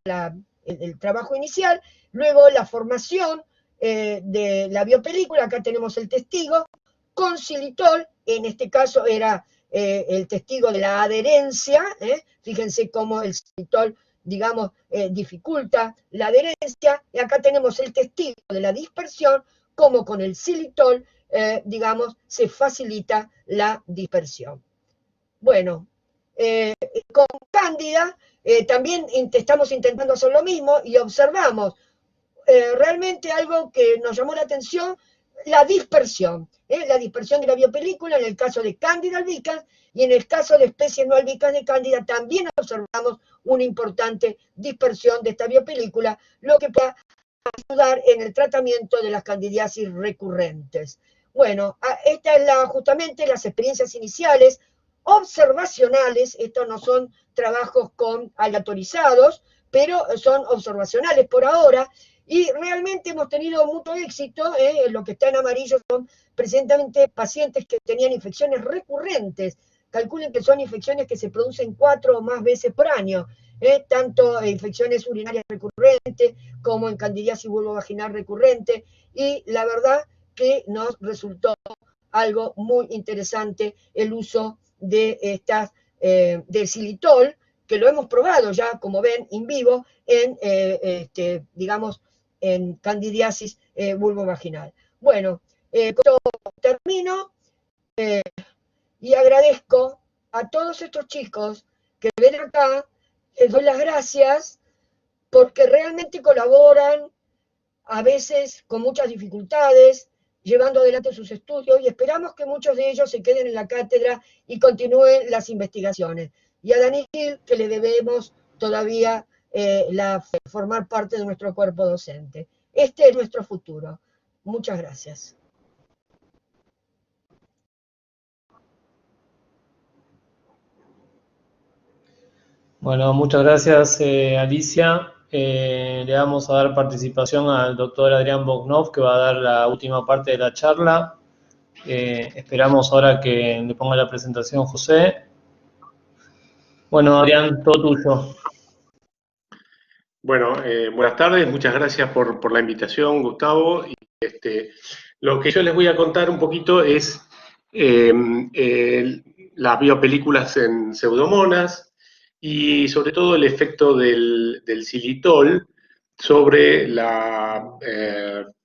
el trabajo inicial, luego la formación de la biopelícula. Acá tenemos el testigo con xilitol, en este caso era el testigo de la adherencia, fíjense cómo el xilitol, digamos, dificulta la adherencia, y acá tenemos el testigo de la dispersión, como con el xilitol, digamos, se facilita la dispersión. Bueno, con Cándida también estamos intentando hacer lo mismo y observamos realmente algo que nos llamó la atención, la dispersión de la biopelícula en el caso de Cándida albicans, y en el caso de especies no albicans de Cándida también observamos una importante dispersión de esta biopelícula, lo que puede ayudar en el tratamiento de las candidiasis recurrentes. Bueno, esta es justamente las experiencias iniciales observacionales, estos no son trabajos aleatorizados, pero son observacionales por ahora, y realmente hemos tenido mucho éxito. Lo que está en amarillo son precisamente pacientes que tenían infecciones recurrentes. Calculen que son infecciones que se producen 4 o más veces por año, tanto infecciones urinarias recurrentes como en candidiasis vulvovaginal recurrente, y la verdad que nos resultó algo muy interesante el uso de del xilitol, que lo hemos probado ya, como ven, in vivo, digamos, en candidiasis vulvovaginal. Bueno, con esto termino y agradezco a todos estos chicos que ven acá, les doy las gracias porque realmente colaboran, a veces con muchas dificultades, llevando adelante sus estudios, y esperamos que muchos de ellos se queden en la cátedra y continúen las investigaciones. Y a Dani Gil, que le debemos todavía formar parte de nuestro cuerpo docente. Este es nuestro futuro. Muchas gracias. Bueno, muchas gracias, Alicia. Le vamos a dar participación al doctor Adrián Bognoff, que va a dar la última parte de la charla. Esperamos ahora que le ponga la presentación José. Bueno, Adrián, todo tuyo. Bueno, buenas tardes, muchas gracias por la invitación, Gustavo. Lo que yo les voy a contar un poquito es las biopelículas en pseudomonas y sobre todo el efecto del xilitol sobre la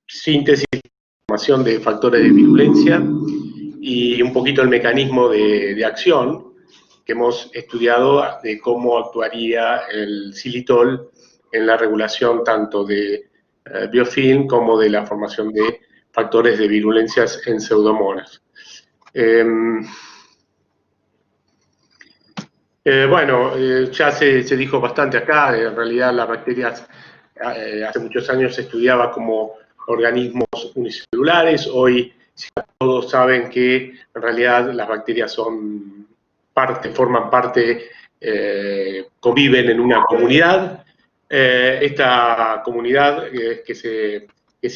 síntesis y formación de factores de virulencia y un poquito el mecanismo de acción que hemos estudiado de cómo actuaría el xilitol en la regulación tanto de biofilm como de la formación de factores de virulencias en pseudomonas. Ya se dijo bastante acá. En realidad las bacterias hace muchos años se estudiaba como organismos unicelulares. Hoy todos saben que en realidad las bacterias forman parte, conviven en una comunidad. Esta comunidad que se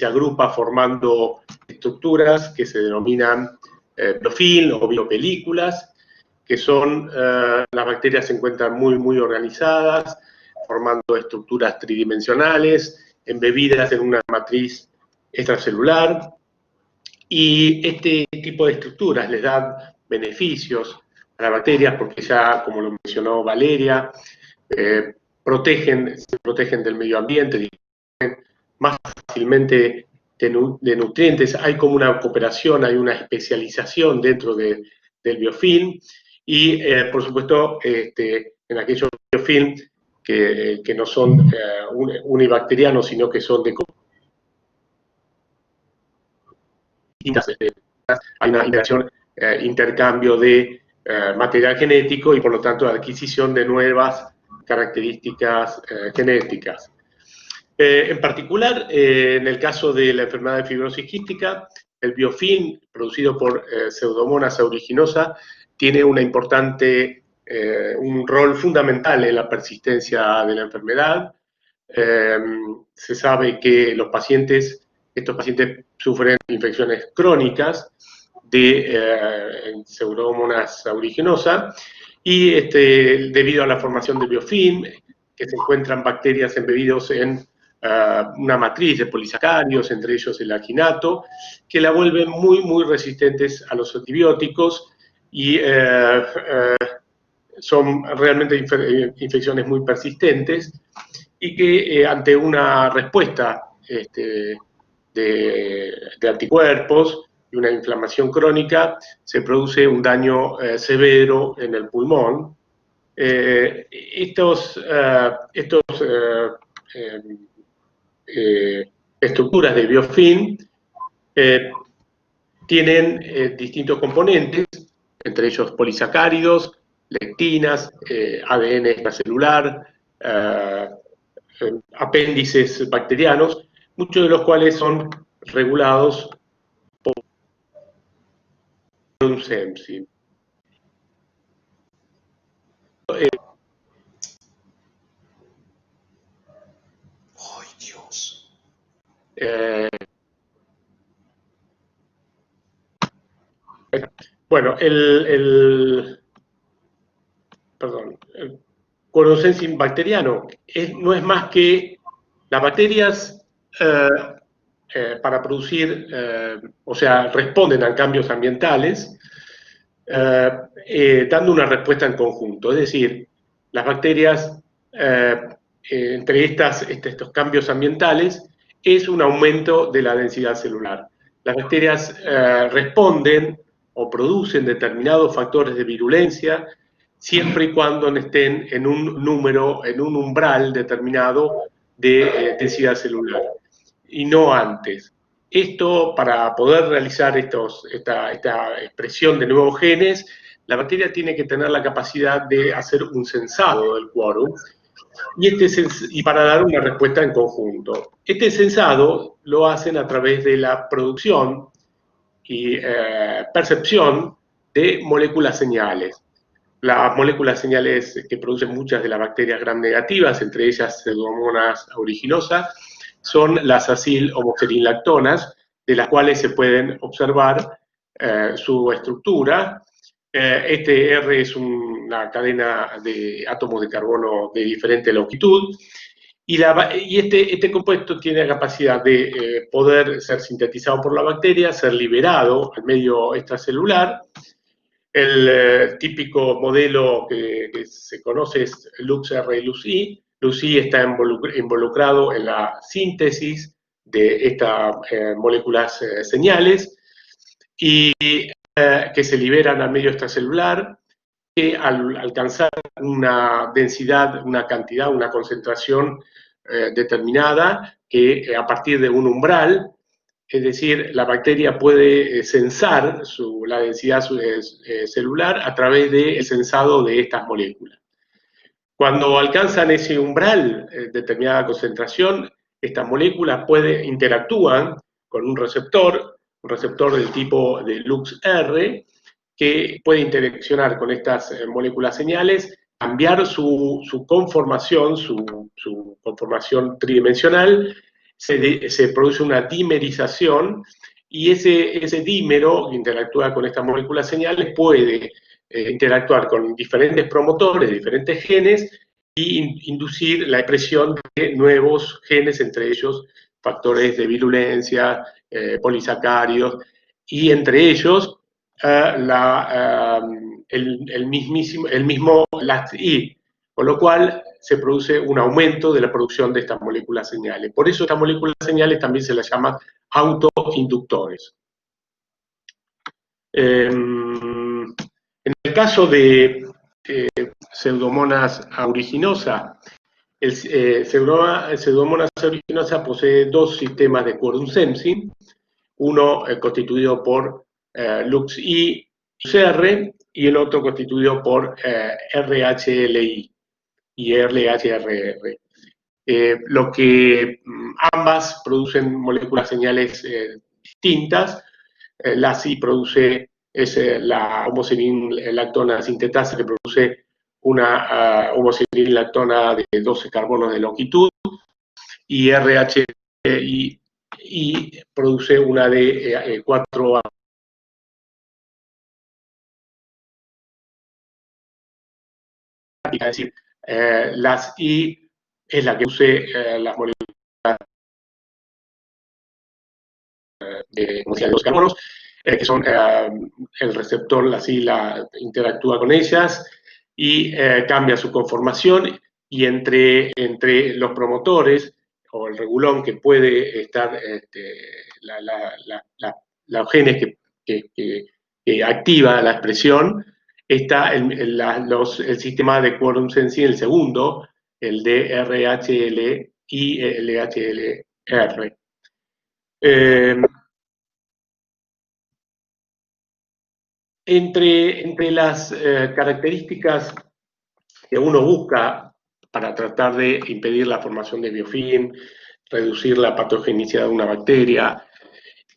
agrupa formando estructuras que se denominan biofilm o biopelículas, que son, las bacterias se encuentran muy organizadas, formando estructuras tridimensionales, embebidas en una matriz extracelular, y este tipo de estructuras les dan beneficios a las bacterias porque ya, como lo mencionó Valeria, se protegen del medio ambiente, disponen más fácilmente de nutrientes. Hay como una cooperación, hay una especialización dentro del biofilm, y por supuesto en aquellos biofilm que no son unibacterianos, sino que son de hay una interacción, intercambio de material genético y por lo tanto adquisición de nuevas características genéticas. En particular, en el caso de la enfermedad de fibrosis quística, el biofilm producido por Pseudomonas aeruginosa tiene un rol fundamental en la persistencia de la enfermedad. Se sabe que estos pacientes sufren infecciones crónicas de Pseudomonas aeruginosa, y debido a la formación de biofilm, que se encuentran bacterias embebidos en una matriz de polisacáridos, entre ellos el alginato, que la vuelven muy resistentes a los antibióticos, y son realmente infecciones muy persistentes, y que ante una respuesta de anticuerpos y una inflamación crónica se produce un daño severo en el pulmón. Estructuras de biofilm tienen distintos componentes, entre ellos polisacáridos, lectinas, ADN extracelular, apéndices bacterianos, muchos de los cuales son regulados por un SEMSI. bueno, el quorum sensing bacteriano no es más que las bacterias para producir, o sea, responden a cambios ambientales dando una respuesta en conjunto. Es decir, las bacterias, entre estos cambios ambientales, es un aumento de la densidad celular. Las bacterias responden o producen determinados factores de virulencia siempre y cuando estén en un número, en un umbral determinado de densidad celular, y no antes. Esto, para poder realizar esta expresión de nuevos genes, la bacteria tiene que tener la capacidad de hacer un censado del quórum, y para dar una respuesta en conjunto. Este censado lo hacen a través de la producción y percepción de moléculas señales. Las moléculas señales que producen muchas de las bacterias gram negativas, entre ellas Pseudomonas aeruginosa, son las acil-homoserilactonas, de las cuales se pueden observar su estructura. Este R es una cadena de átomos de carbono de diferente longitud, y este compuesto tiene la capacidad de poder ser sintetizado por la bacteria, ser liberado al medio extracelular. El típico modelo que se conoce es LUX-R y LUX-I. LUX-I está involucrado en la síntesis de estas moléculas señales, y que se liberan al medio extracelular, que al alcanzar una densidad, una cantidad, una concentración determinada, que a partir de un umbral, es decir, la bacteria puede censar la densidad celular a través del censado de estas moléculas. Cuando alcanzan ese umbral, determinada concentración, estas moléculas interactúan con un receptor del tipo de LUX-R, que puede interaccionar con estas moléculas señales, cambiar su conformación, su conformación tridimensional. Se produce una dimerización, y ese dímero que interactúa con estas moléculas señales puede interactuar con diferentes promotores, diferentes genes, y inducir la expresión de nuevos genes, entre ellos factores de virulencia, polisacáridos, y entre ellos el mismo LAST-I, con lo cual se produce un aumento de la producción de estas moléculas señales. Por eso estas moléculas señales también se las llama autoinductores. En el caso de Pseudomonas aeruginosa, Pseudomonas aeruginosa posee dos sistemas de quorum sensing, uno constituido por LUX-I, LUX-R, y el otro constituido por RHLI y LHRR. Lo que ambas producen moléculas señales distintas. La CI produce la homoserilactona sintetasa, que produce una homoserilactona de 12 carbonos de longitud, y RHI produce una de 4. Es decir, las I es la que produce las moléculas de los carbonos, que son el receptor, la I interactúa con ellas y cambia su conformación, y entre los promotores o el regulón que puede estar, los genes que activa la expresión, está el sistema de quorum sensing, el segundo, el de RHL y LHLR. Entre las características que uno busca para tratar de impedir la formación de biofilm, reducir la patogenicidad de una bacteria,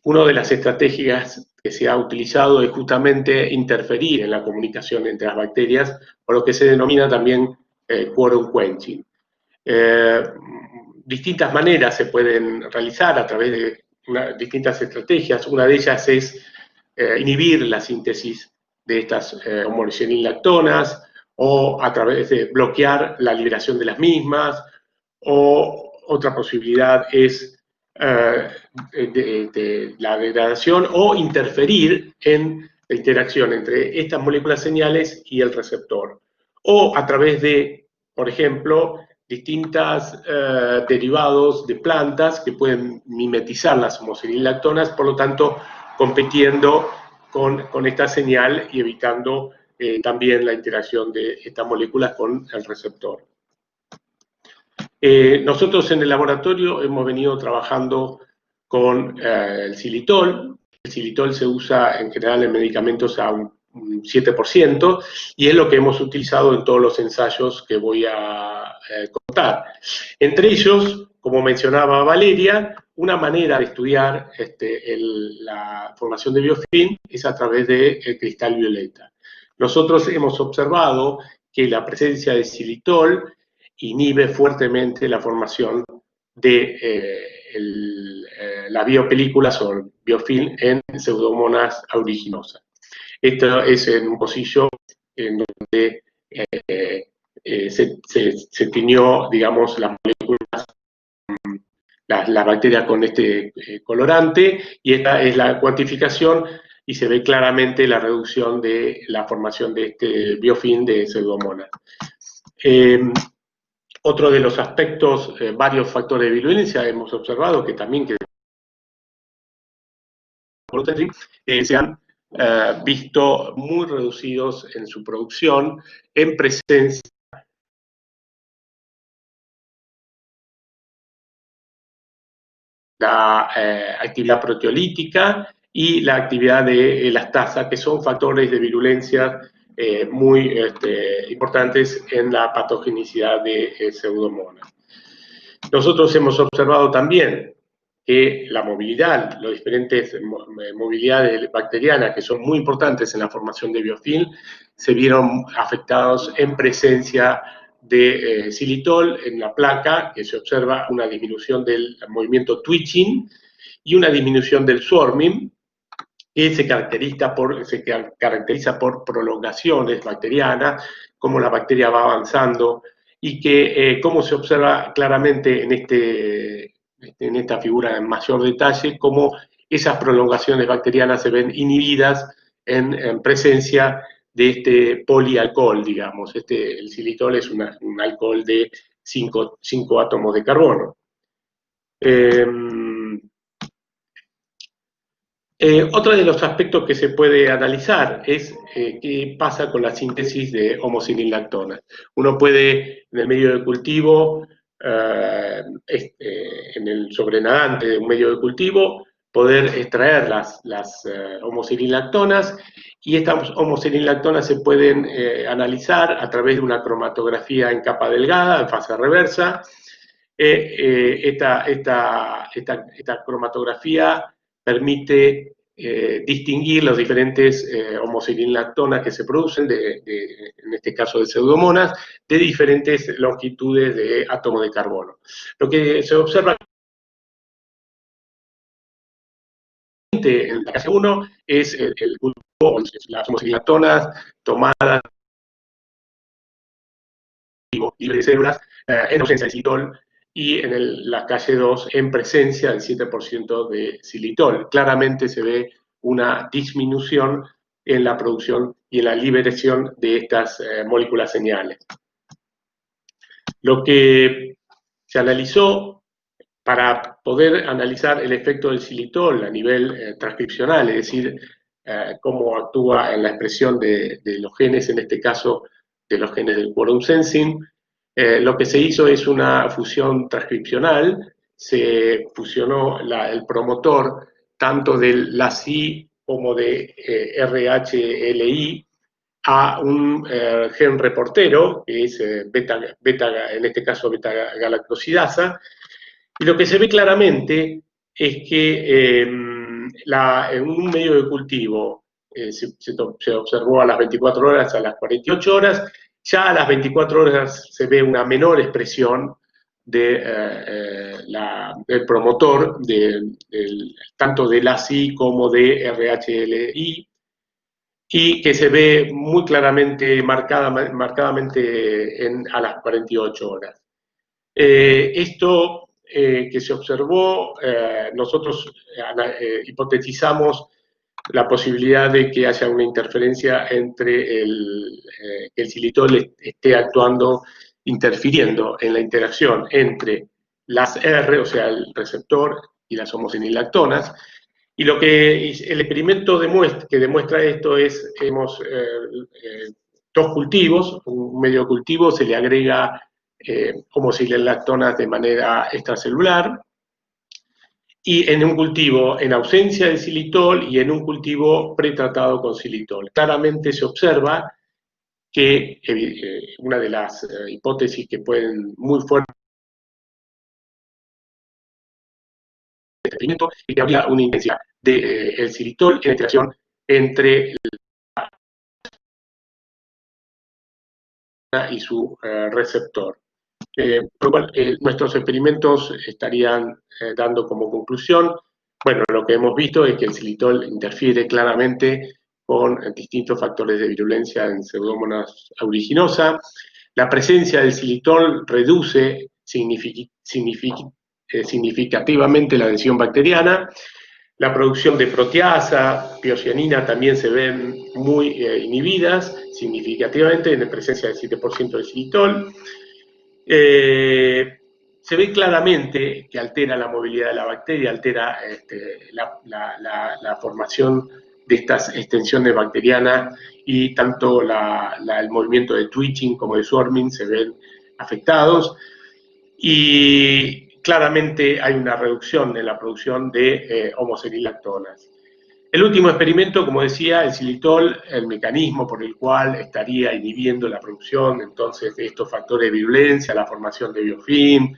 una de las estrategias que se ha utilizado es justamente interferir en la comunicación entre las bacterias, o lo que se denomina también quorum quenching. distintas maneras se pueden realizar a través de distintas estrategias. Una de ellas es inhibir la síntesis de estas homogeneilactonas, o a través de bloquear la liberación de las mismas, o otra posibilidad es de la degradación o interferir en la interacción entre estas moléculas señales y el receptor, o a través de, por ejemplo, distintos derivados de plantas que pueden mimetizar las homogeneilactonas, por lo tanto, compitiendo con esta señal y evitando también la interacción de estas moléculas con el receptor. Nosotros en el laboratorio hemos venido trabajando con el xilitol. El xilitol se usa en general en medicamentos a un 7%, y es lo que hemos utilizado en todos los ensayos que voy a contar. Entre ellos, como mencionaba Valeria, una manera de estudiar la formación de biofilm es a través del cristal violeta. Nosotros hemos observado que la presencia de xilitol inhibe fuertemente la formación de las biopelículas o biofilm en Pseudomonas aeruginosa. Esto es en un pocillo en donde se tiñó, digamos, las moléculas, las bacterias con este colorante, y esta es la cuantificación, y se ve claramente la reducción de la formación de este biofilm de Pseudomonas. Otro de los aspectos, varios factores de virulencia hemos observado que también se han visto muy reducidos en su producción en presencia de la actividad proteolítica y la actividad de elastasa, que son factores de virulencia muy importantes en la patogenicidad de Pseudomonas. Nosotros hemos observado también que la movilidad, las diferentes movilidades bacterianas que son muy importantes en la formación de biofilm, se vieron afectados en presencia de xilitol en la placa, que se observa una disminución del movimiento twitching y una disminución del swarming, que se caracteriza por prolongaciones bacterianas, como la bacteria va avanzando, y que, como se observa claramente en esta figura en mayor detalle, cómo esas prolongaciones bacterianas se ven inhibidas en presencia de este polialcohol, digamos. El xilitol es un alcohol de 5 átomos de carbono. Otro de los aspectos que se puede analizar es qué pasa con la síntesis de homogeneilactonas. Uno puede, en el medio de cultivo, en el sobrenadante de un medio de cultivo, poder extraer las homogeneilactonas, y estas homogeneilactonas se pueden analizar a través de una cromatografía en capa delgada, en fase reversa. Esta cromatografía permite distinguir los diferentes homogeneilactonas que se producen, en este caso de Pseudomonas, de diferentes longitudes de átomos de carbono. Lo que se observa en la fase 1 es el cultivo, las homogeneilactonas tomadas libre de células en ausencia de xilitol, y en la calle 2 en presencia del 7% de xilitol. Claramente se ve una disminución en la producción y en la liberación de estas moléculas señales. Lo que se analizó para poder analizar el efecto del xilitol a nivel transcripcional, es decir, cómo actúa en la expresión de los genes, en este caso de los genes del quorum sensing, lo que se hizo es una fusión transcripcional. Se fusionó el promotor tanto del LACI como de RHLI a un gen reportero, que es en este caso beta-galactosidasa, y lo que se ve claramente es que en un medio de cultivo se observó a las 24 horas, a las 48 horas, ya a las 24 horas se ve una menor expresión del promotor tanto del ASI como de RHLI, y que se ve muy claramente, marcadamente a las 48 horas. Esto que se observó, nosotros hipotetizamos la posibilidad de que haya una interferencia entre que el xilitol esté actuando, interfiriendo en la interacción entre las R, o sea, el receptor, y las homosenilactonas. Y lo que el experimento que demuestra esto es, dos cultivos, un medio cultivo, se le agrega homosenilactonas de manera extracelular, y en un cultivo en ausencia de xilitol y en un cultivo pretratado con xilitol. Claramente se observa que una de las hipótesis que pueden muy fuerte de experimento es que había una intensidad del xilitol en la interacción entre y su receptor. Por lo cual, nuestros experimentos estarían dando como conclusión, bueno, lo que hemos visto es que el xilitol interfiere claramente con distintos factores de virulencia en Pseudomonas aeruginosa. La presencia del xilitol reduce significativamente la adhesión bacteriana. La producción de proteasa, piocianina también se ven muy inhibidas significativamente en presencia del 7% de xilitol. Se ve claramente que altera la movilidad de la bacteria, altera la formación de estas extensiones bacterianas, y tanto el movimiento de twitching como de swarming se ven afectados, y claramente hay una reducción en la producción de homosenilactonas. El último experimento, como decía, el xilitol, el mecanismo por el cual estaría inhibiendo la producción entonces de estos factores de virulencia, la formación de biofilm,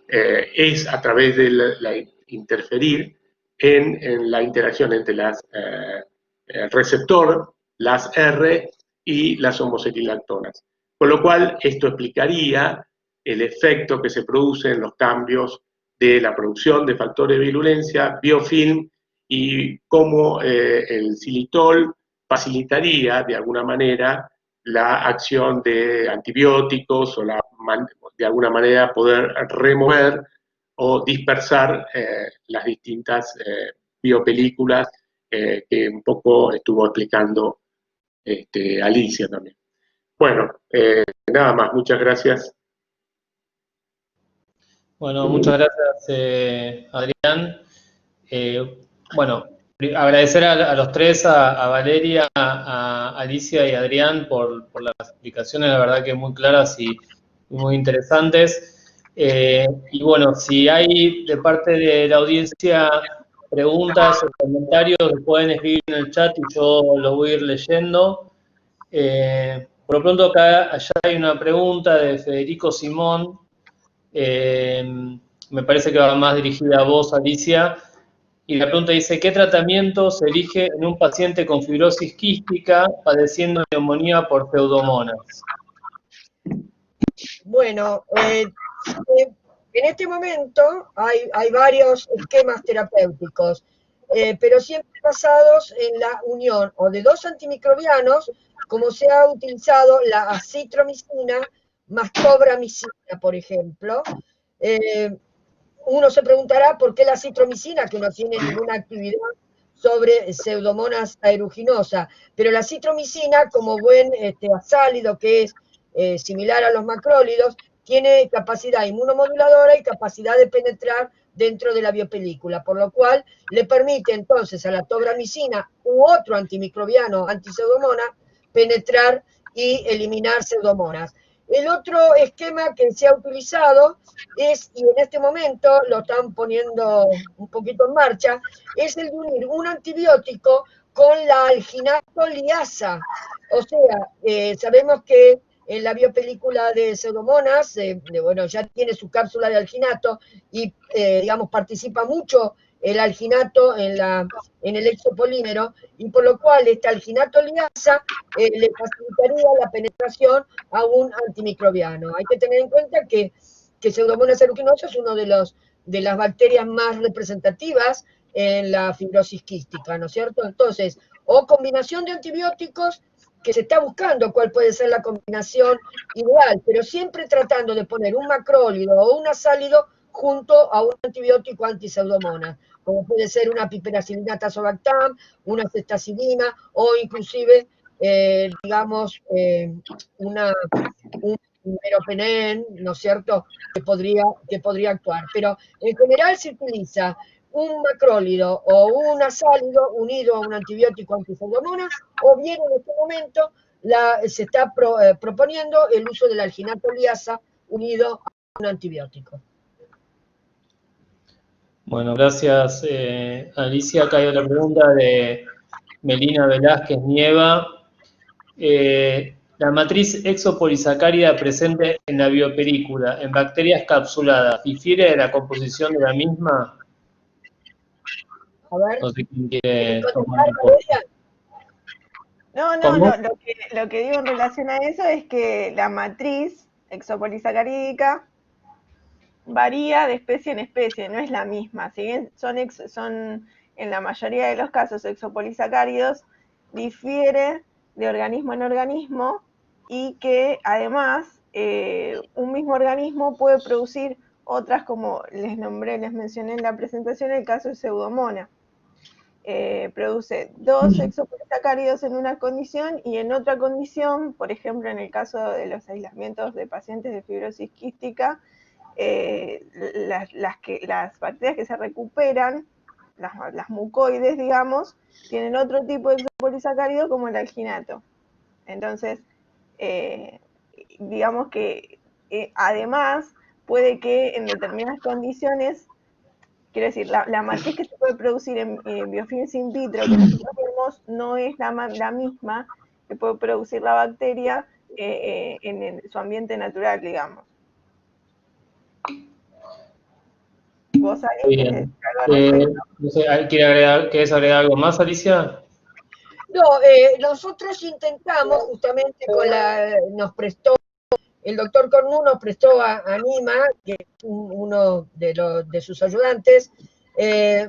es a través de interferir en la interacción entre el receptor, las R y las homosenilactonas. Con lo cual, esto explicaría el efecto que se produce en los cambios de la producción de factores de virulencia, biofilm, y cómo el xilitol facilitaría de alguna manera la acción de antibióticos, o de alguna manera poder remover o dispersar las distintas biopelículas que un poco estuvo explicando Alicia también. Bueno, nada más, muchas gracias. Bueno, muchas gracias, Adrián. Bueno, agradecer a los tres, a Valeria, a Alicia y a Adrián por las explicaciones, la verdad que muy claras y muy interesantes. Y bueno, si hay de parte de la audiencia preguntas o comentarios, pueden escribir en el chat y yo lo voy a ir leyendo. Por lo pronto allá hay una pregunta de Federico Simón. Me parece que va más dirigida a vos, Alicia. Y la pregunta dice, ¿qué tratamiento se elige en un paciente con fibrosis quística padeciendo neumonía por pseudomonas? Bueno, en este momento hay varios esquemas terapéuticos, pero siempre basados en la unión o de dos antimicrobianos, como se ha utilizado la acitromicina más tobramicina, por ejemplo. Uno se preguntará por qué la citromicina, que no tiene ninguna actividad sobre Pseudomonas aeruginosa, pero la citromicina, como buen azálido que es similar a los macrólidos, tiene capacidad inmunomoduladora y capacidad de penetrar dentro de la biopelícula, por lo cual le permite entonces a la tobramicina u otro antimicrobiano anti-pseudomonas penetrar y eliminar pseudomonas. El otro esquema que se ha utilizado es, y en este momento lo están poniendo un poquito en marcha, es el de unir un antibiótico con la alginato liasa. O sea, sabemos que en la biopelícula de Pseudomonas, bueno, ya tiene su cápsula de alginato y, digamos, participa mucho el alginato en el exopolímero, y por lo cual este alginato liasa le facilitaría la penetración a un antimicrobiano. Hay que tener en cuenta que que Pseudomonas aeruginosa es uno de las bacterias más representativas en la fibrosis quística, ¿no es cierto? Entonces, o combinación de antibióticos, que se está buscando cuál puede ser la combinación ideal, pero siempre tratando de poner un macrólido o un azálido junto a un antibiótico anti-Pseudomonas, como puede ser una piperacilina tazobactam, una ceftazidima o inclusive, digamos, un meropenem, ¿no es cierto?, que podría actuar. Pero en general se utiliza un macrólido o un azálido unido a un antibiótico anti-Pseudomonas, o bien en este momento se está proponiendo el uso del alginato liasa unido a un antibiótico. Bueno, gracias Alicia. Acá hay otra pregunta de Melina Velázquez Nieva. La matriz exopolisacárida presente en la biopelícula, en bacterias capsuladas, ¿difiere de la composición de la misma? A ver, No sé quién quiere tomar el Valeria. No, lo que digo en relación a eso es que la matriz exopolisacarídica varía de especie en especie, no es la misma. Si bien son en la mayoría de los casos exopolisacáridos, difiere de organismo en organismo y que además un mismo organismo puede producir otras, como les mencioné en la presentación, el caso de Pseudomonas. Produce dos exopolisacáridos en una condición y en otra condición, por ejemplo en el caso de los aislamientos de pacientes de fibrosis quística, las bacterias que se recuperan, las mucoides, digamos, tienen otro tipo de exopolisacárido como el alginato. Entonces, digamos que además puede que en determinadas condiciones, quiero decir, la matriz que se puede producir en biofilms in vitro que nosotros vemos no es la misma que puede producir la bacteria en su ambiente natural, digamos. ¿Vos alguien no sé, ¿querés agregar algo más, Alicia? No, nosotros intentamos justamente nos prestó, el doctor Cornu nos prestó a Nima, que es uno de sus ayudantes,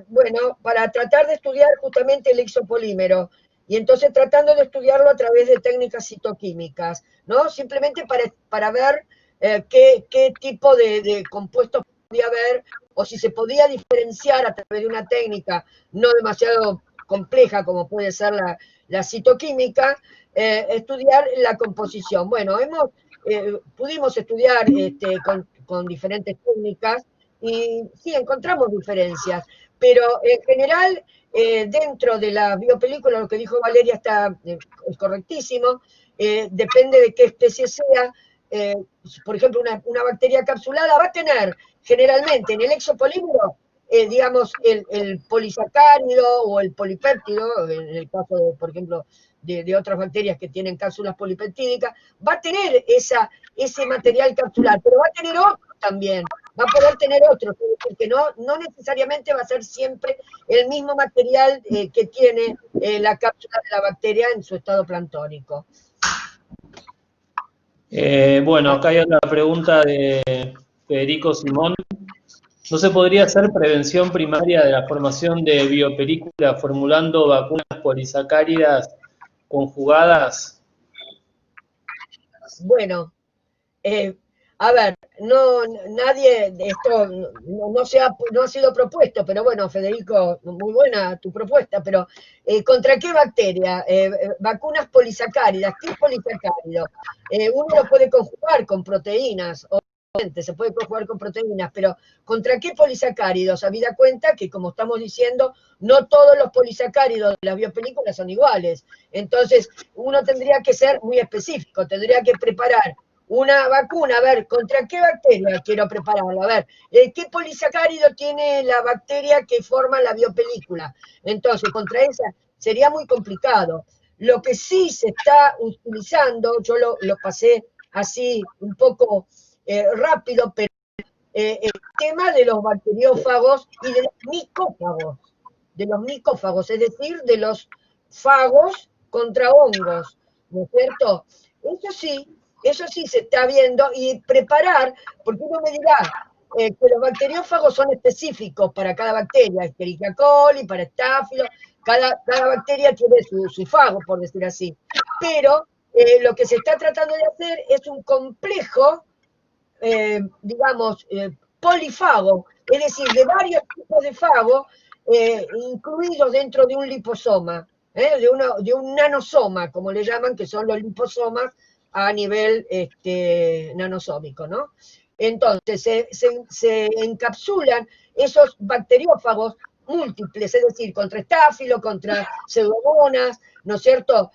bueno, para tratar de estudiar justamente el exopolímero, y entonces tratando de estudiarlo a través de técnicas citoquímicas, ¿no? Simplemente para ver qué tipo de compuestos podía haber, o si se podía diferenciar a través de una técnica no demasiado compleja como puede ser la citoquímica, estudiar la composición. Bueno, pudimos estudiar con diferentes técnicas y sí, encontramos diferencias, pero en general, dentro de la biopelícula, lo que dijo Valeria es correctísimo, depende de qué especie sea. Por ejemplo, una bacteria capsulada va a tener generalmente en el exopolímero, digamos, el polisacárido o el polipéptido, en el caso, por ejemplo, de otras bacterias que tienen cápsulas polipeptídicas, va a tener ese material capsular, pero va a tener otro también, va a poder tener otro, es decir, que no necesariamente va a ser siempre el mismo material que tiene la cápsula de la bacteria en su estado planctónico. Bueno, acá hay otra pregunta de Federico Simón. ¿No se podría hacer prevención primaria de la formación de biopelícula formulando vacunas polisacáridas conjugadas? Bueno, a ver, esto no ha sido propuesto, pero bueno, Federico, muy buena tu propuesta, pero ¿contra qué bacteria? Vacunas polisacáridas, ¿qué es polisacárido? Uno lo puede conjugar con proteínas, obviamente, se puede conjugar con proteínas, pero ¿contra qué polisacáridos? Habida cuenta que, como estamos diciendo, no todos los polisacáridos de las biopelículas son iguales. Entonces, uno tendría que ser muy específico, tendría que preparar una vacuna, a ver, ¿contra qué bacteria quiero prepararla? A ver, ¿qué polisacárido tiene la bacteria que forma la biopelícula? Entonces, contra esa sería muy complicado. Lo que sí se está utilizando, yo lo pasé así un poco rápido, pero el tema de los bacteriófagos y de los micófagos, es decir, de los fagos contra hongos, ¿no es cierto? Eso sí, Eso sí se está viendo, y preparar, porque uno me dirá que los bacteriófagos son específicos para cada bacteria, Escherichia coli, para Staphylo, cada bacteria tiene su fago, por decir así. Pero lo que se está tratando de hacer es un complejo, digamos, polifago, es decir, de varios tipos de fago incluidos dentro de un liposoma, de un nanosoma, como le llaman, que son los liposomas a nivel nanosómico, ¿no? Entonces, se encapsulan esos bacteriófagos múltiples, es decir, contra estáfilo, contra pseudomonas, ¿no es cierto?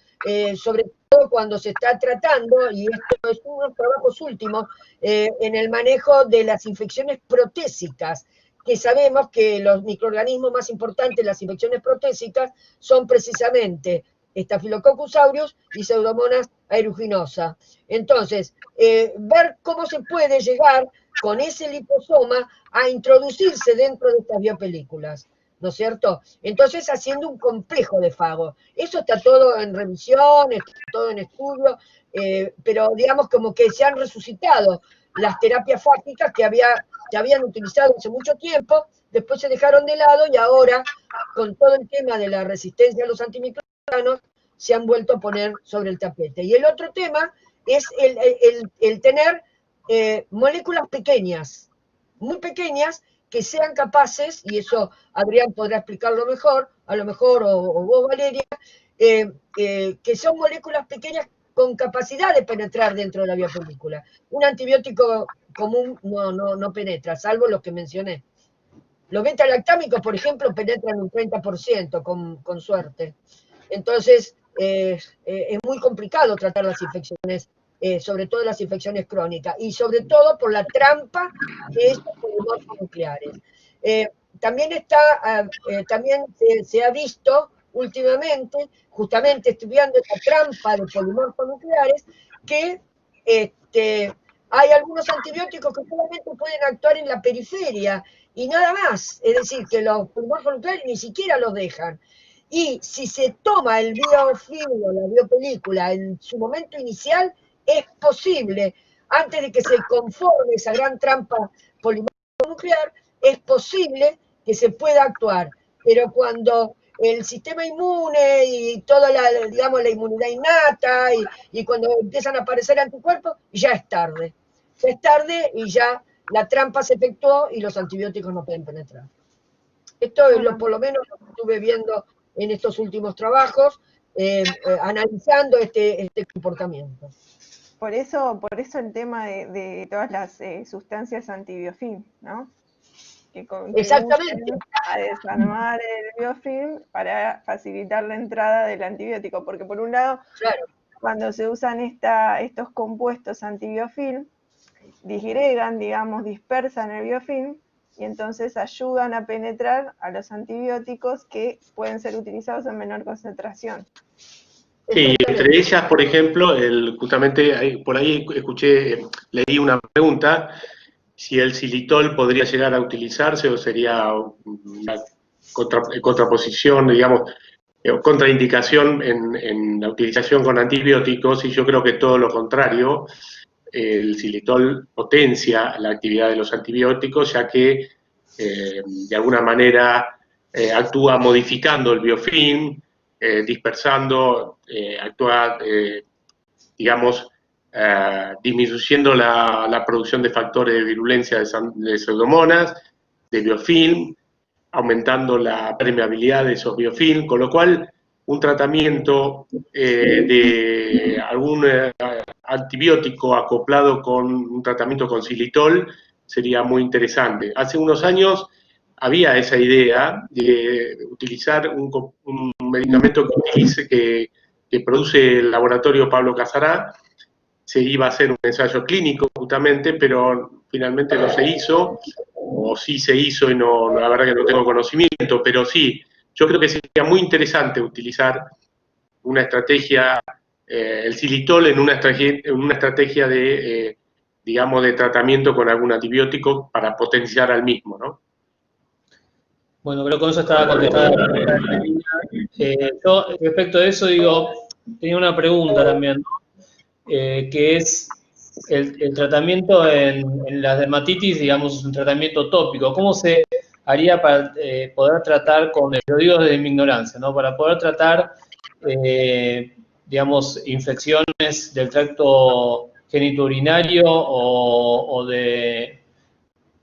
Sobre todo cuando se está tratando, y esto es uno de los trabajos últimos, en el manejo de las infecciones protésicas, que sabemos que los microorganismos más importantes de las infecciones protésicas son precisamente Staphylococcus aureus y Pseudomonas aeruginosa. Entonces, ver cómo se puede llegar con ese liposoma a introducirse dentro de estas biopelículas, ¿no es cierto? Entonces, haciendo un complejo de fago. Eso está todo en revisión, está todo en estudio, pero digamos como que se han resucitado las terapias fágicas que habían utilizado hace mucho tiempo, después se dejaron de lado y ahora, con todo el tema de la resistencia a los antimicrobianos, se han vuelto a poner sobre el tapete. Y el otro tema es el tener moléculas pequeñas, muy pequeñas, que sean capaces, y eso Adrián podrá explicarlo mejor, a lo mejor, o vos, Valeria, que son moléculas pequeñas con capacidad de penetrar dentro de la biopelícula. Un antibiótico común no penetra, salvo los que mencioné. Los beta-lactámicos, por ejemplo, penetran un 30% con suerte. Entonces, es muy complicado tratar las infecciones, sobre todo las infecciones crónicas, y sobre todo por la trampa de estos polimorfos nucleares. También se ha visto últimamente, justamente estudiando esta trampa de polimorfos nucleares, que hay algunos antibióticos que solamente pueden actuar en la periferia y nada más, es decir, que los polimorfos nucleares ni siquiera los dejan. Y si se toma el biofilm o la biopelícula en su momento inicial, es posible, antes de que se conforme esa gran trampa polimorfonuclear, es posible que se pueda actuar. Pero cuando el sistema inmune y toda digamos, la inmunidad innata y cuando empiezan a aparecer anticuerpos, ya es tarde. Ya es tarde y ya la trampa se efectuó y los antibióticos no pueden penetrar. Esto es por lo menos lo que estuve viendo en estos últimos trabajos, analizando este comportamiento. Por eso el tema de todas las sustancias antibiofilm, ¿no? Que Exactamente. A desarmar el biofilm para facilitar la entrada del antibiótico, porque por un lado, claro, cuando se usan estos compuestos antibiofilm, disgregan, digamos, dispersan el biofilm, y entonces ayudan a penetrar a los antibióticos que pueden ser utilizados en menor concentración. Sí, entre ellas, por ejemplo, justamente por ahí leí una pregunta, si el xilitol podría llegar a utilizarse o sería una contraposición, digamos, contraindicación en la utilización con antibióticos, y yo creo que todo lo contrario. El xilitol potencia la actividad de los antibióticos, ya que de alguna manera actúa modificando el biofilm, dispersando, actúa, digamos, disminuyendo la producción de factores de virulencia de pseudomonas, de biofilm, aumentando la permeabilidad de esos biofilm, con lo cual un tratamiento de algún antibiótico acoplado con un tratamiento con xilitol sería muy interesante. Hace unos años había esa idea de utilizar un medicamento que produce el laboratorio Pablo Casará. Se iba a hacer un ensayo clínico justamente, pero finalmente no se hizo, o sí se hizo y no, la verdad que no tengo conocimiento, pero sí, yo creo que sería muy interesante utilizar una estrategia, el xilitol en una estrategia de, digamos, de tratamiento con algún antibiótico para potenciar al mismo, ¿no? Bueno, creo que con eso estaba contestada la pregunta de Marina. Yo, respecto a eso, tenía una pregunta también, ¿no? Que es, el tratamiento en las dermatitis, digamos, es un tratamiento tópico. ¿Cómo se haría para poder tratar con, lo digo desde mi ignorancia, ¿no? Para poder tratar, digamos, infecciones del tracto genitourinario o de,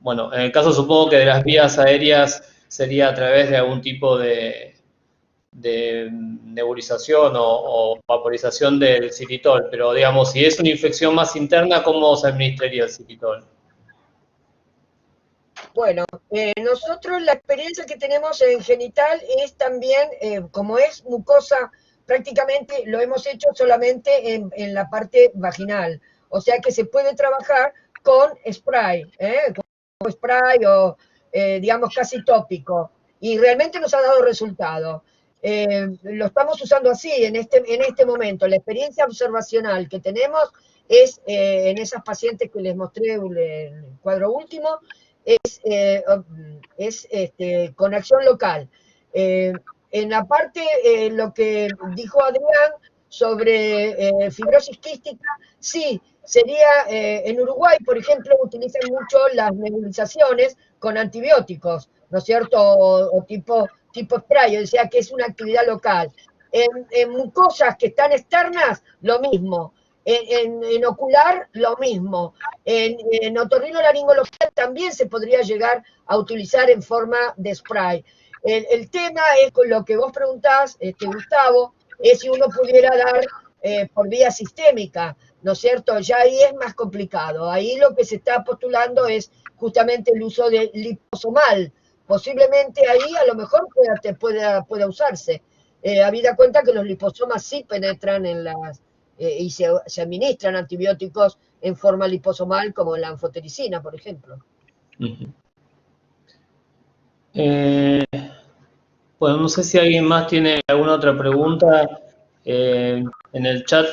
bueno, en el caso supongo que de las vías aéreas sería a través de algún tipo de nebulización o vaporización del xilitol, pero digamos, si es una infección más interna, ¿cómo se administraría el xilitol? Bueno, nosotros la experiencia que tenemos en genital es también, como es mucosa, prácticamente lo hemos hecho solamente en la parte vaginal. O sea que se puede trabajar con spray, con spray o, digamos, casi tópico. Y realmente nos ha dado resultado. Lo estamos usando así en este momento. La experiencia observacional que tenemos es en esas pacientes que les mostré el cuadro último, con acción local. En la parte, lo que dijo Adrián sobre fibrosis quística, sí, sería, en Uruguay, por ejemplo, utilizan mucho las nebulizaciones con antibióticos, ¿no es cierto? O tipo spray, o sea que es una actividad local. En mucosas que están externas, lo mismo. En ocular, lo mismo. En otorrinolaringología también se podría llegar a utilizar en forma de spray. El tema es con lo que vos preguntás, Gustavo, es si uno pudiera dar por vía sistémica, ¿no es cierto? Ya ahí es más complicado. Ahí lo que se está postulando es justamente el uso de liposomal. Posiblemente ahí a lo mejor pueda usarse. Habida cuenta que los liposomas sí penetran en las y se administran antibióticos en forma liposomal, como la anfotericina, por ejemplo. Bueno, no sé si alguien más tiene alguna otra pregunta. En el chat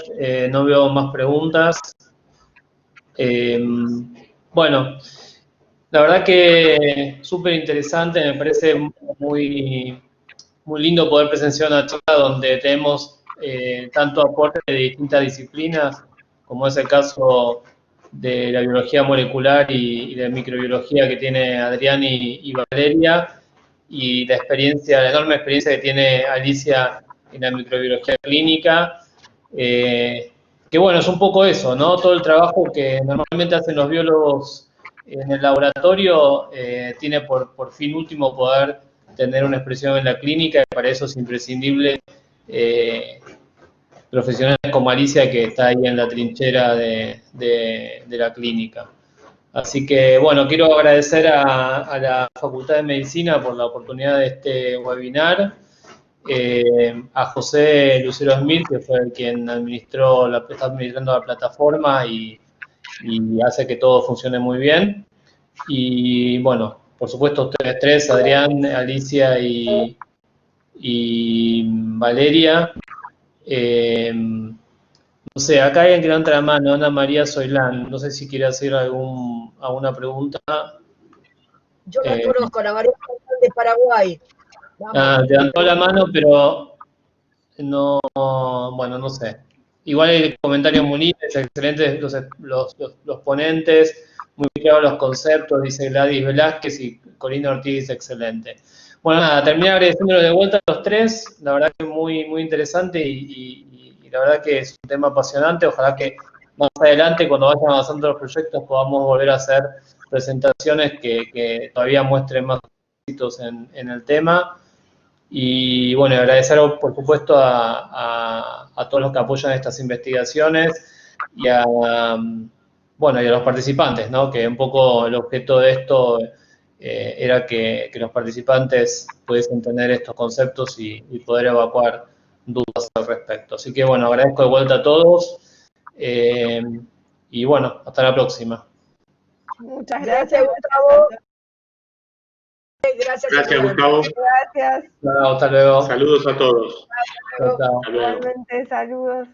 no veo más preguntas. Bueno, la verdad que súper interesante, me parece muy, muy lindo poder presenciar una charla donde tenemos tanto aporte de distintas disciplinas, como es el caso de la biología molecular y de microbiología que tiene Adrián y Valeria, y la experiencia, la enorme experiencia que tiene Alicia en la microbiología clínica, que bueno, es un poco eso, ¿no? Todo el trabajo que normalmente hacen los biólogos en el laboratorio tiene por fin último poder tener una expresión en la clínica, y para eso es imprescindible profesionales como Alicia, que está ahí en la trinchera de la clínica. Así que, bueno, quiero agradecer a la Facultad de Medicina por la oportunidad de este webinar, a José Lucero Smith, que fue quien está administrando la plataforma y hace que todo funcione muy bien. Y, bueno, por supuesto, ustedes tres, Adrián, Alicia y Valeria. No sé, acá hay alguien que levanta la mano, Ana María Soilán. No sé si quiere hacer alguna pregunta. Yo la conozco, la María de Paraguay. Levantó la mano, pero no, bueno, no sé. Igual el comentario muy lindo, es excelente los ponentes, muy claros los conceptos, dice Gladys Velázquez, y Corina Ortiz, excelente. Bueno, nada, terminé agradeciéndolo de vuelta a los tres, la verdad que muy, muy interesante y la verdad que es un tema apasionante. Ojalá que más adelante, cuando vayan avanzando los proyectos, podamos volver a hacer presentaciones que todavía muestren más éxitos en el tema. Y bueno, agradecer por supuesto a todos los que apoyan estas investigaciones y bueno, y a los participantes, ¿no? Que un poco el objeto de esto era que los participantes pudiesen tener estos conceptos y poder evacuar dudas al respecto. Así que bueno, agradezco de vuelta a todos y bueno, hasta la próxima. Muchas Gracias, gracias. Gustavo. Gracias, Gustavo. Gracias. Hasta luego. Saludos a todos. Chao, chao. Igualmente, saludos.